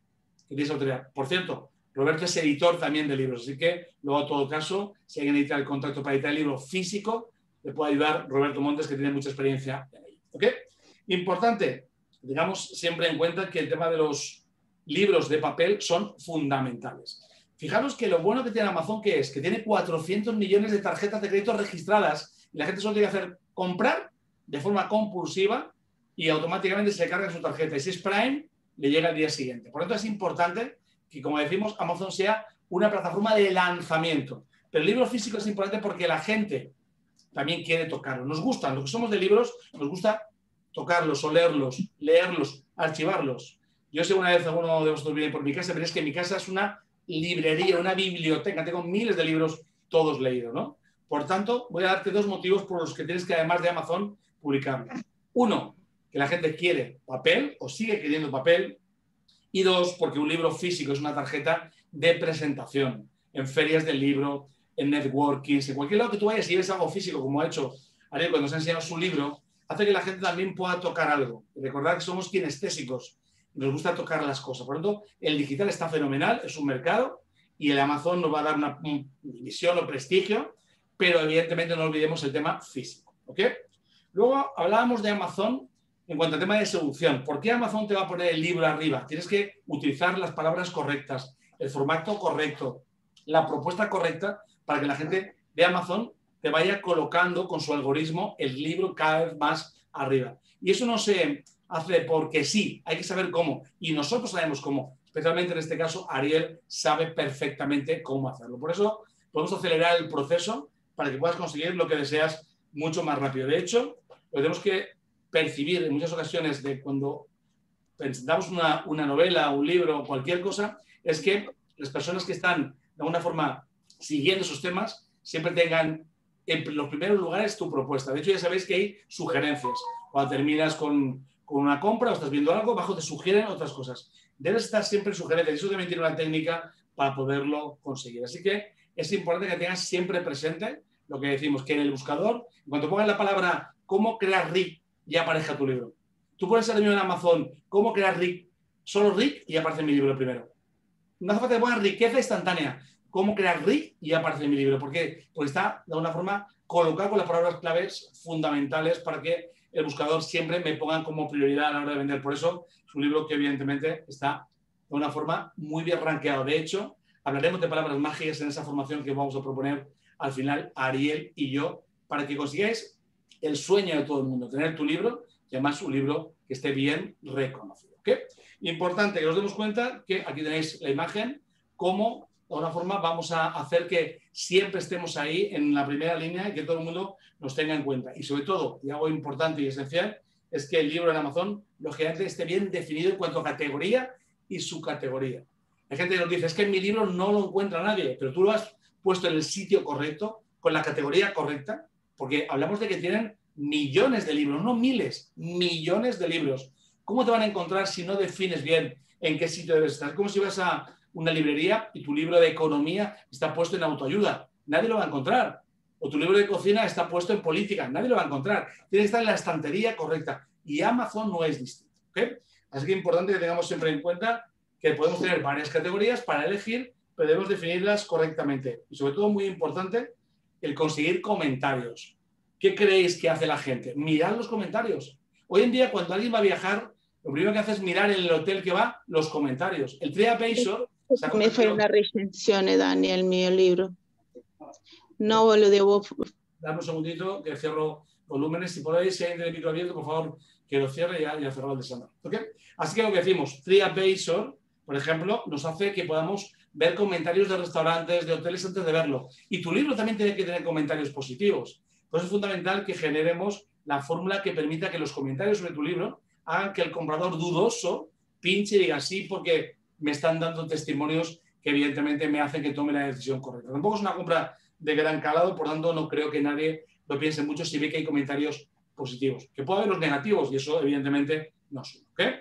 que tienes autoridad. Por cierto, Roberto es editor también de libros, así que luego, a todo caso, si alguien necesita el contacto para editar el libro físico, le puede ayudar Roberto Montes, que tiene mucha experiencia en ello. ¿Ok? Importante, tengamos siempre en cuenta que el tema de los libros de papel son fundamentales. Fijaros que lo bueno que tiene Amazon, ¿qué es? Que tiene 400 millones de tarjetas de crédito registradas y la gente solo tiene que hacer comprar de forma compulsiva y automáticamente se carga en su tarjeta. Y si es Prime, le llega al día siguiente. Por lo tanto, es importante que, como decimos, Amazon sea una plataforma de lanzamiento. Pero el libro físico es importante porque la gente también quiere tocarlo. Nos gustan, los que somos de libros, nos gusta tocarlos, olerlos, leerlos, archivarlos. Yo sé, una vez alguno de vosotros viene por mi casa, veréis que mi casa es una librería, una biblioteca. Tengo miles de libros, todos leídos, ¿no? Por tanto, voy a darte dos motivos por los que tienes que, además de Amazon, publicarlos. Uno, que la gente quiere papel o sigue queriendo papel. Y dos, porque un libro físico es una tarjeta de presentación en ferias del libro, en networking, en cualquier lado que tú vayas y ves algo físico, como ha hecho Ariel cuando nos ha enseñado su libro, hace que la gente también pueda tocar algo. Y recordad que somos kinestésicos, nos gusta tocar las cosas. Por lo tanto, el digital está fenomenal, es un mercado y el Amazon nos va a dar una visión o prestigio, pero evidentemente no olvidemos el tema físico. ¿Ok? Luego hablábamos de Amazon en cuanto al tema de seducción. ¿Por qué Amazon te va a poner el libro arriba? Tienes que utilizar las palabras correctas, el formato correcto, la propuesta correcta para que la gente de Amazon te vaya colocando con su algoritmo el libro cada vez más arriba. Y eso no se hace porque sí, hay que saber cómo. Y nosotros sabemos cómo. Especialmente en este caso, Ariel sabe perfectamente cómo hacerlo. Por eso podemos acelerar el proceso para que puedas conseguir lo que deseas mucho más rápido. De hecho, lo que tenemos que percibir en muchas ocasiones de cuando presentamos una novela, un libro, cualquier cosa, es que las personas que están de alguna forma siguiendo esos temas siempre tengan en los primeros lugares tu propuesta. De hecho, ya sabéis que hay sugerencias. Cuando terminas con una compra o estás viendo algo, abajo te sugieren otras cosas. Debes estar siempre en sugerencias. Eso también tiene una técnica para poderlo conseguir. Así que es importante que tengas siempre presente lo que decimos, que en el buscador, cuando pongas la palabra cómo crear RIC, ya aparezca tu libro. Tú pones ahora mismo en Amazon cómo crear RIC, solo RIC, y aparece mi libro primero. No hace falta que pongas riqueza instantánea. Cómo crear RIC y aparece en mi libro. ¿Por qué? Porque está de alguna forma colocado con las palabras claves fundamentales para que el buscador siempre me ponga como prioridad a la hora de vender. Por eso es un libro que evidentemente está de una forma muy bien rankeado. De hecho, hablaremos de palabras mágicas en esa formación que vamos a proponer al final Ariel y yo para que consigáis el sueño de todo el mundo, tener tu libro y además un libro que esté bien reconocido. ¿Okay? Importante que os demos cuenta que aquí tenéis la imagen, cómo de alguna forma vamos a hacer que siempre estemos ahí en la primera línea y que todo el mundo nos tenga en cuenta. Y sobre todo, y algo importante y esencial, es que el libro en Amazon, lógicamente, esté bien definido en cuanto a categoría y subcategoría. Hay gente que nos dice, es que en mi libro no lo encuentra nadie, pero tú lo has puesto en el sitio correcto, con la categoría correcta, porque hablamos de que tienen millones de libros, no miles, millones de libros. ¿Cómo te van a encontrar si no defines bien en qué sitio debes estar? Es como si vas a una librería y tu libro de economía está puesto en autoayuda. Nadie lo va a encontrar. O tu libro de cocina está puesto en política. Nadie lo va a encontrar. Tiene que estar en la estantería correcta. Y Amazon no es distinto. ¿Okay? Así que es importante que tengamos siempre en cuenta que podemos tener varias categorías para elegir, pero debemos definirlas correctamente. Y sobre todo, muy importante, el conseguir comentarios. ¿Qué creéis que hace la gente? Mirad los comentarios. Hoy en día, cuando alguien va a viajar, lo primero que hace es mirar en el hotel que va los comentarios. El TripAdvisor... Mi fue una recensione, Dani, al mio libro. No lo devo... Dame un segundito que cierro volúmenes. Si podéis, si hay el micro abierto, por favor, que lo cierre y ya cerrado el de Sandra. ¿Okay? Así que lo que decimos, TripAdvisor, por ejemplo, nos hace que podamos ver comentarios de restaurantes, de hoteles antes de verlo. Y tu libro también tiene que tener comentarios positivos. Por eso es fundamental que generemos la fórmula que permita que los comentarios sobre tu libro hagan que el comprador dudoso pinche y diga sí porque me están dando testimonios que evidentemente me hacen que tome la decisión correcta. Tampoco es una compra de gran calado, por tanto no creo que nadie lo piense mucho si ve que hay comentarios positivos. Que puede haber los negativos y eso evidentemente no suma. ¿Okay?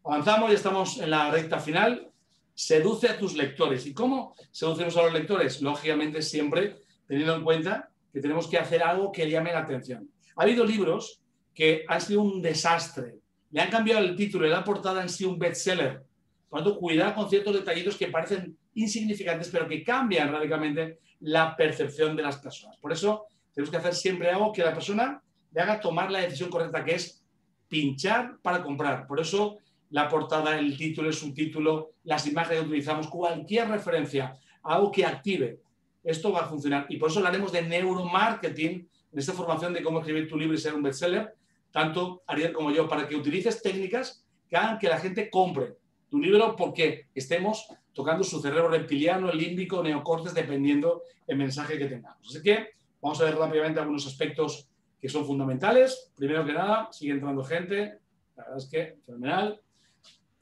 Avanzamos y estamos en la recta final. Seduce a tus lectores. ¿Y cómo seducimos a los lectores? Lógicamente siempre teniendo en cuenta que tenemos que hacer algo que llame la atención. Ha habido libros que han sido un desastre. Le han cambiado el título y la portada, han sido un bestseller. Por lo tanto, cuidado con ciertos detallitos que parecen insignificantes, pero que cambian radicalmente la percepción de las personas. Por eso, tenemos que hacer siempre algo que la persona le haga tomar la decisión correcta, que es pinchar para comprar. Por eso, la portada, el título, el subtítulo, las imágenes que utilizamos, cualquier referencia, algo que active, esto va a funcionar. Y por eso hablaremos de neuromarketing en esta formación de cómo escribir tu libro y ser un bestseller, tanto Ariel como yo, para que utilices técnicas que hagan que la gente compre tu libro porque estemos tocando su cerebro reptiliano, límbico, neocortes, dependiendo del mensaje que tengamos. Así que vamos a ver rápidamente algunos aspectos que son fundamentales. Primero que nada, sigue entrando gente. La verdad es que fenomenal.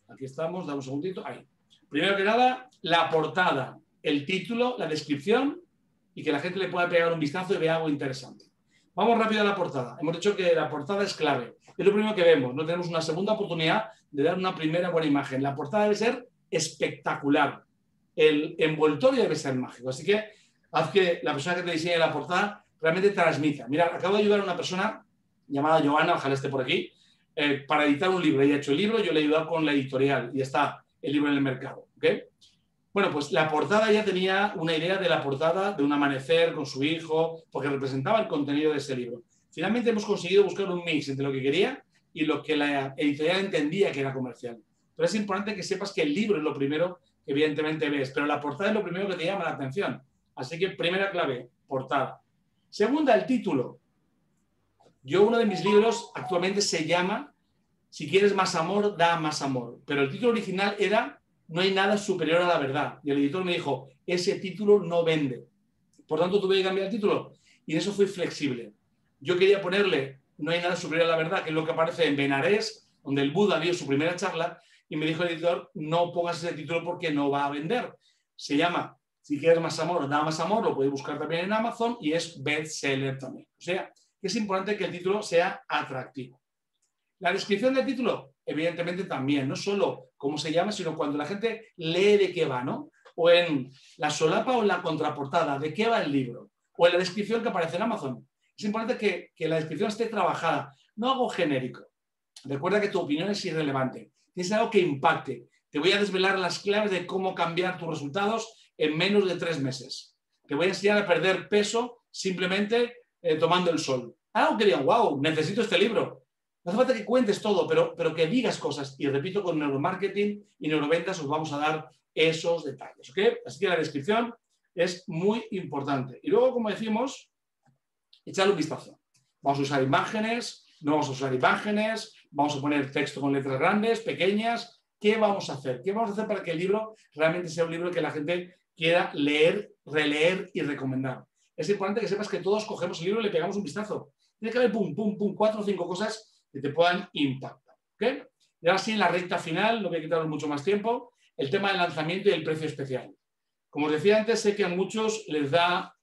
Aquí estamos, dame un segundito. Ahí. Primero que nada, la portada, el título, la descripción y que la gente le pueda pegar un vistazo y vea algo interesante. Vamos rápido a la portada. Hemos dicho que la portada es clave. Es lo primero que vemos. No tenemos una segunda oportunidad de dar una primera buena imagen. La portada debe ser espectacular. El envoltorio debe ser mágico. Así que haz que la persona que te diseñe la portada realmente transmita. Mira, acabo de ayudar a una persona llamada Joana, ojalá esté por aquí, para editar un libro. Ella ha hecho el libro, yo le he ayudado con la editorial y está el libro en el mercado. ¿Okay? Bueno, pues la portada ya tenía una idea de la portada de un amanecer con su hijo, porque representaba el contenido de ese libro. Finalmente hemos conseguido buscar un mix entre lo que quería y lo que la editorial entendía que era comercial. Pero es importante que sepas que el libro es lo primero que evidentemente ves, pero la portada es lo primero que te llama la atención. Así que primera clave, portada. Segunda, el título. Uno de mis libros actualmente se llama si quieres más amor, da más amor. Pero el título original era No hay nada superior a la verdad. Y el editor me dijo, ese título no vende. Por tanto, tuve que cambiar el título. Y en eso fui flexible. Yo quería ponerle No hay nada superior a la verdad, que es lo que aparece en Benarés, donde el Buda dio su primera charla, y me dijo el editor, no pongas ese título porque no va a vender. Se llama Si quieres más amor, da más amor, lo podéis buscar también en Amazon, y es bestseller también. O sea, que es importante que el título sea atractivo. La descripción del título, evidentemente también, no solo cómo se llama, sino cuando la gente lee de qué va, ¿no? O en la solapa o en la contraportada, de qué va el libro, o en la descripción que aparece en Amazon. Es importante que la descripción esté trabajada, no algo genérico. Recuerda que tu opinión es irrelevante, es algo que impacte. Te voy a desvelar las claves de cómo cambiar tus resultados en menos de 3 meses. Te voy a enseñar a perder peso simplemente tomando el sol. Algo que digan, wow, necesito este libro. No hace falta que cuentes todo, pero que digas cosas. Y repito, con neuromarketing y neuroventas os vamos a dar esos detalles. ¿Ok? Así que la descripción es muy importante. Y luego, como decimos, echarle un vistazo. Vamos a usar imágenes, no vamos a usar imágenes, vamos a poner texto con letras grandes, pequeñas. ¿Qué vamos a hacer? ¿Qué vamos a hacer para que el libro realmente sea un libro que la gente quiera leer, releer y recomendar? Es importante que sepas que todos cogemos el libro y le pegamos un vistazo. Tiene que haber pum, pum, pum, 4 o 5 cosas que te puedan impactar. ¿Okay? Y ahora sí, en la recta final, no voy a quitaros mucho más tiempo, el tema del lanzamiento y el precio especial. Como os decía antes, sé que a muchos les da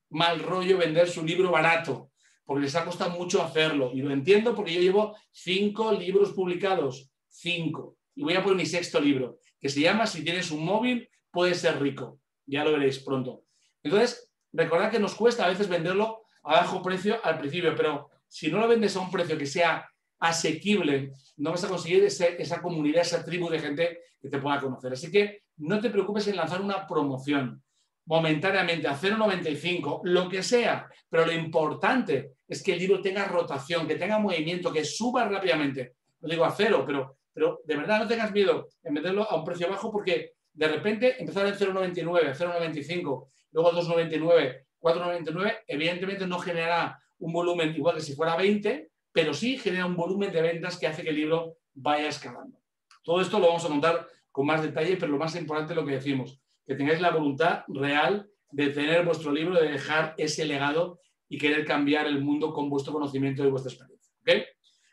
mal rollo vender su libro barato, porque les ha costado mucho hacerlo. Y lo entiendo porque yo llevo 5 libros publicados, 5. Y voy a por mi 6º libro, que se llama Si tienes un móvil, puedes ser rico. Ya lo veréis pronto. Entonces, recordad que nos cuesta a veces venderlo a bajo precio al principio, pero si no lo vendes a un precio que sea asequible, no vas a conseguir esa comunidad, esa tribu de gente que te pueda conocer. Así que no te preocupes en lanzar una promoción momentáneamente a 0,95, lo que sea, pero lo importante es que el libro tenga rotación, que tenga movimiento, que suba rápidamente. No digo a 0, pero de verdad no tengas miedo en meterlo a un precio bajo, porque de repente empezar en 0,99, 0,95, luego 2,99, 4,99, evidentemente no generará un volumen igual que si fuera 20, pero sí genera un volumen de ventas que hace que el libro vaya escalando. Todo esto lo vamos a contar con más detalle, pero lo más importante es lo que decimos, que tengáis la voluntad real de tener vuestro libro, de dejar ese legado y querer cambiar el mundo con vuestro conocimiento y vuestra experiencia. ¿Okay?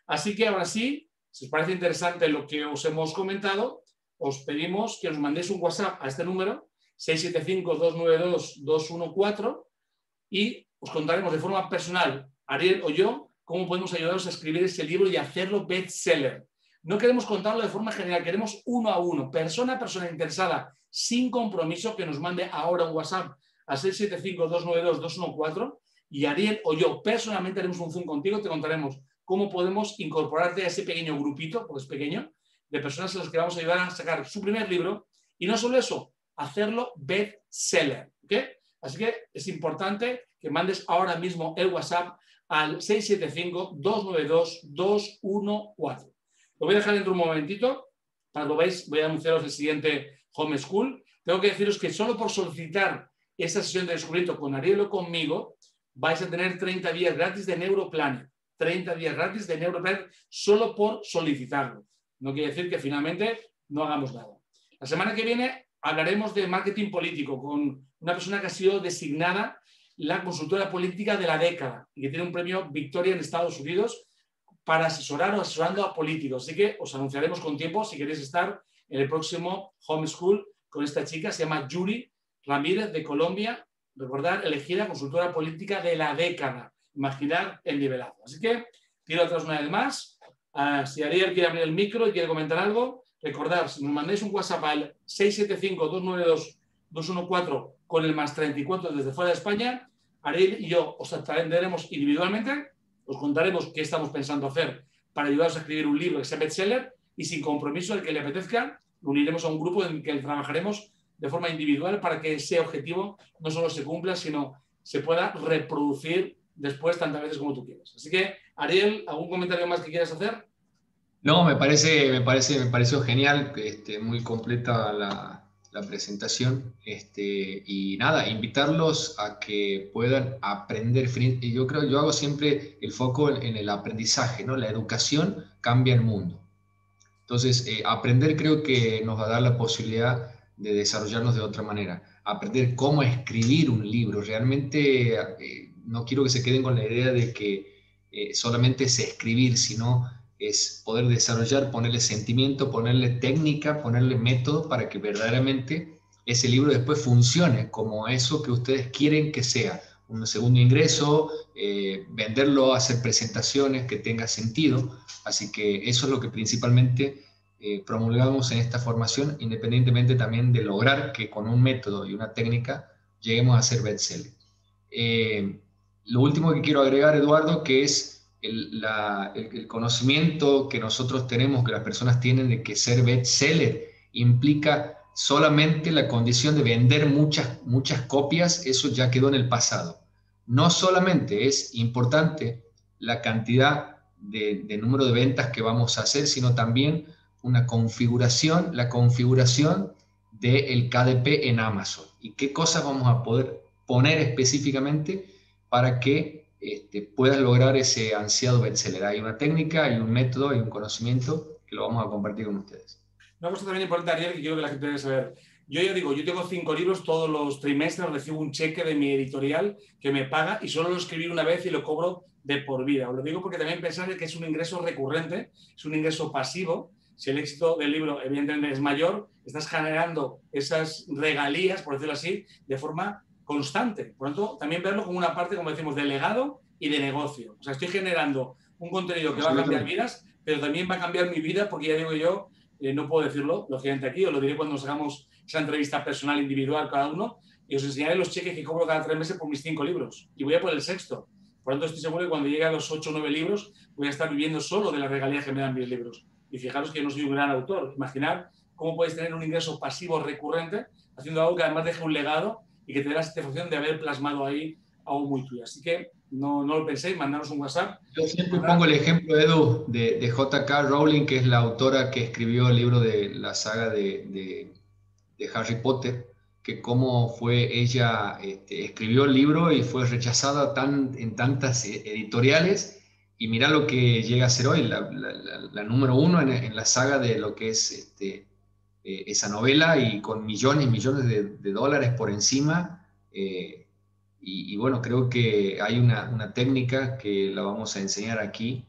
Así que ahora sí, si os parece interesante lo que os hemos comentado, os pedimos que os mandéis un WhatsApp a este número, 675-292-214, y os contaremos de forma personal, Ariel o yo, cómo podemos ayudaros a escribir ese libro y hacerlo bestseller. No queremos contarlo de forma general, queremos uno a uno, persona a persona interesada, sin compromiso, que nos mande ahora un WhatsApp a 675-292-214, y Ariel o yo personalmente haremos un Zoom contigo, te contaremos cómo podemos incorporarte a ese pequeño grupito, porque es pequeño, de personas a las que vamos a ayudar a sacar su primer libro, y no solo eso, hacerlo bestseller. ¿Okay? Así que es importante que mandes ahora mismo el WhatsApp al 675-292-214. Lo voy a dejar dentro un momentito, para que lo veáis, voy a anunciaros el siguiente Home School. Tengo que deciros que solo por solicitar esta sesión de descubrimiento con Ariel o conmigo, vais a tener 30 días gratis de Neuroplanet. 30 días gratis de Neuroplanet solo por solicitarlo. No quiere decir que finalmente no hagamos nada. La semana que viene hablaremos de marketing político con una persona que ha sido designada la consultora política de la década y que tiene un premio Victoria en Estados Unidos para asesorar o asesorando a políticos. Así que os anunciaremos con tiempo si queréis estar en el próximo Home School con esta chica. Se llama Yuri Ramírez, de Colombia. Recordar, elegida consultora política de la década. Imaginar el nivelado. Así que tiro atrás una vez más. Si Ariel quiere abrir el micro y quiere comentar algo, recordad, si nos mandáis un WhatsApp al 675-292-214 con el más 34 desde fuera de España, Ariel y yo os atenderemos individualmente, os contaremos qué estamos pensando hacer para ayudaros a escribir un libro que sea bestseller, y sin compromiso, el que le apetezca, lo uniremos a un grupo en el que trabajaremos de forma individual para que ese objetivo no solo se cumpla, sino se pueda reproducir después tantas veces como tú quieras. Así que, Ariel, ¿algún comentario más que quieras hacer? No, me pareció genial, muy completa la presentación. Y nada, invitarlos a que puedan aprender. Yo creo, yo hago siempre el foco en el aprendizaje, ¿no? La educación cambia el mundo. Entonces, aprender creo que nos va a dar la posibilidad de desarrollarnos de otra manera. Aprender cómo escribir un libro. Realmente no quiero que se queden con la idea de que solamente es escribir, sino es poder desarrollar, ponerle sentimiento, ponerle técnica, ponerle método para que verdaderamente ese libro después funcione como eso que ustedes quieren que sea. Un segundo ingreso, venderlo, hacer presentaciones, que tenga sentido. Así que eso es lo que principalmente promulgamos en esta formación, independientemente también de lograr que con un método y una técnica lleguemos a ser bestseller. Lo último que quiero agregar, Eduardo, que es el conocimiento que nosotros tenemos, que las personas tienen de que ser bestseller implica solamente la condición de vender muchas copias. Eso ya quedó en el pasado. No solamente es importante la cantidad de número de ventas que vamos a hacer, sino también la configuración del KDP en Amazon. ¿Y qué cosas vamos a poder poner específicamente para que puedas lograr ese ansiado bestseller? Hay una técnica, hay un método, hay un conocimiento que lo vamos a compartir con ustedes. Una cosa también importante, Ariel, que quiero que la gente debe saber. Yo ya digo, yo tengo 5 libros, todos los trimestres recibo un cheque de mi editorial que me paga y solo lo escribí una vez y lo cobro de por vida. Os lo digo porque también pensar que es un ingreso recurrente, es un ingreso pasivo. Si el éxito del libro evidentemente es mayor, estás generando esas regalías, por decirlo así, de forma constante. Por lo tanto, también verlo como una parte, como decimos, de legado y de negocio. O sea, estoy generando un contenido que va a cambiar vidas, pero también va a cambiar mi vida porque ya digo yo, no puedo decirlo, lógicamente aquí, os lo diré cuando nos hagamos esa entrevista personal individual cada uno y os enseñaré los cheques que cobro cada 3 meses por mis 5 libros. Y voy a por el 6º. Por lo tanto, estoy seguro que cuando llegue a los 8 o 9 libros voy a estar viviendo solo de las regalías que me dan mis libros. Y fijaros que yo no soy un gran autor. Imaginar cómo puedes tener un ingreso pasivo recurrente haciendo algo que además deje un legado y que te dé la satisfacción de haber plasmado ahí algo muy tuyo. Así que no lo penséis, mandaros un WhatsApp. Yo siempre pongo el ejemplo, Edu, de J.K. Rowling, que es la autora que escribió el libro de la saga de Harry Potter, que cómo fue ella, escribió el libro y fue rechazada en tantas editoriales, y mira lo que llega a ser hoy, la número 1 en la saga de lo que es esa novela, y con millones y millones de dólares por encima. Y bueno, creo que hay una técnica que la vamos a enseñar aquí,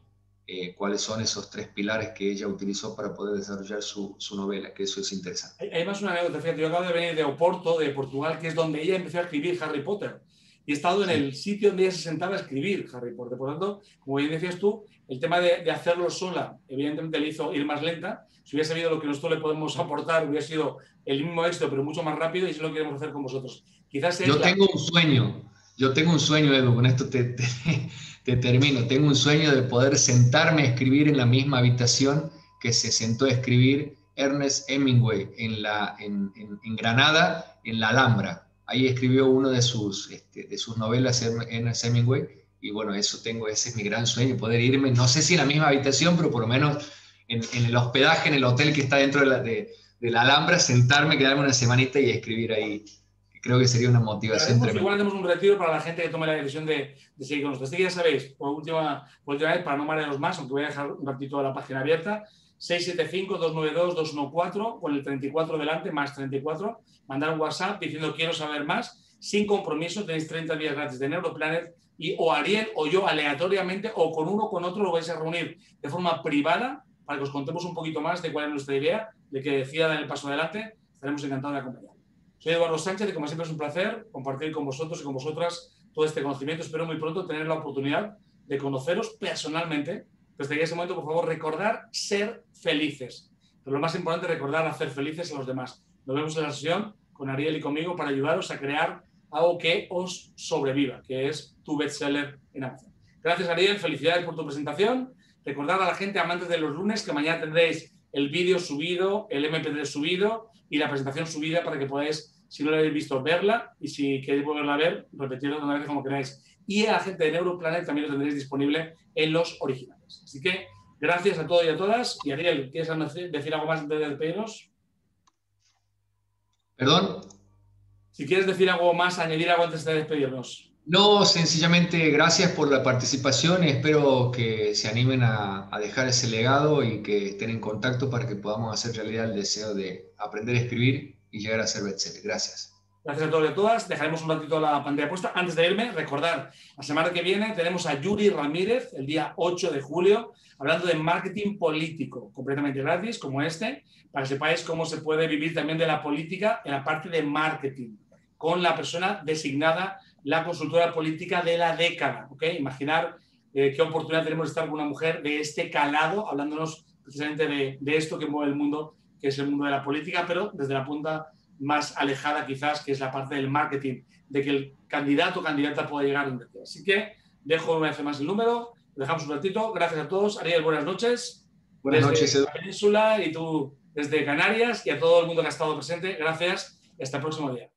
cuáles son esos 3 pilares que ella utilizó para poder desarrollar su novela, que eso es interesante. Hay más una anécdota, fíjate, yo acabo de venir de Oporto, de Portugal, que es donde ella empezó a escribir Harry Potter. Y he estado en el sitio donde ella se sentaba a escribir Harry Potter. Por lo tanto, como bien decías tú, el tema de hacerlo sola, evidentemente le hizo ir más lenta. Si hubiera sabido lo que nosotros le podemos aportar, hubiera sido el mismo éxito, pero mucho más rápido, y eso es lo que queremos hacer con vosotros. Quizás Yo tengo un sueño, Edu, con esto te termino. Tengo un sueño de poder sentarme a escribir en la misma habitación que se sentó a escribir Ernest Hemingway en Granada, en la Alhambra. Ahí escribió uno de sus novelas, Ernest Hemingway, y bueno, ese es mi gran sueño, poder irme, no sé si en la misma habitación, pero por lo menos en el hospedaje, en el hotel que está dentro de la Alhambra, sentarme, quedarme una semanita y escribir ahí. Creo que sería una motivación tremenda. Igual hacemos un retiro para la gente que tome la decisión de seguir con nosotros. Así que ya sabéis, por última vez, para no marearos más, aunque voy a dejar un ratito la página abierta, 675-292-214, con el 34 delante, más 34, mandar un WhatsApp diciendo quiero saber más, sin compromiso, tenéis 30 días gratis de Neuroplanet, y o Ariel o yo aleatoriamente, o con uno o con otro, lo vais a reunir de forma privada para que os contemos un poquito más de cuál es nuestra idea, de que decida dar el paso adelante. Estaremos encantados de acompañar. Soy Eduardo Sánchez y como siempre es un placer compartir con vosotros y con vosotras todo este conocimiento. Espero muy pronto tener la oportunidad de conoceros personalmente. Desde ese momento, por favor, recordar ser felices. Pero lo más importante es recordar hacer felices a los demás. Nos vemos en la sesión con Ariel y conmigo para ayudaros a crear algo que os sobreviva, que es tu bestseller en Amazon. Gracias, Ariel. Felicidades por tu presentación. Recordad a la gente, amantes de los lunes, que mañana tendréis el vídeo subido, el MP3 subido y la presentación subida para que podáis, si no la habéis visto, verla, y si queréis volverla a ver, repetirla una vez como queráis. Y a la gente de Neuroplanet también lo tendréis disponible en los originales. Así que gracias a todos y a todas. Y Ariel, ¿quieres decir algo más antes de despedirnos? ¿Perdón? Si quieres decir algo más, añadir algo antes de despedirnos. No, sencillamente gracias por la participación y espero que se animen a dejar ese legado y que estén en contacto para que podamos hacer realidad el deseo de aprender a escribir y llegar a ser bestseller. Gracias. Gracias a todos y a todas. Dejaremos un ratito la pantalla puesta. Antes de irme, recordar, la semana que viene tenemos a Yuri Ramírez, el día 8 de julio, hablando de marketing político, completamente gratis, como este, para que sepáis cómo se puede vivir también de la política en la parte de marketing, con la persona designada la consultora política de la década. ¿Okay? Imaginar qué oportunidad tenemos de estar con una mujer de este calado, hablándonos precisamente de esto que mueve el mundo, que es el mundo de la política, pero desde la punta más alejada quizás, que es la parte del marketing, de que el candidato o candidata pueda llegar donde quiera. Así que dejo una vez más el número, lo dejamos un ratito. Gracias a todos. Ariel, buenas noches. Buenas noches, Edu. La península y tú desde Canarias, y a todo el mundo que ha estado presente. Gracias y hasta el próximo día.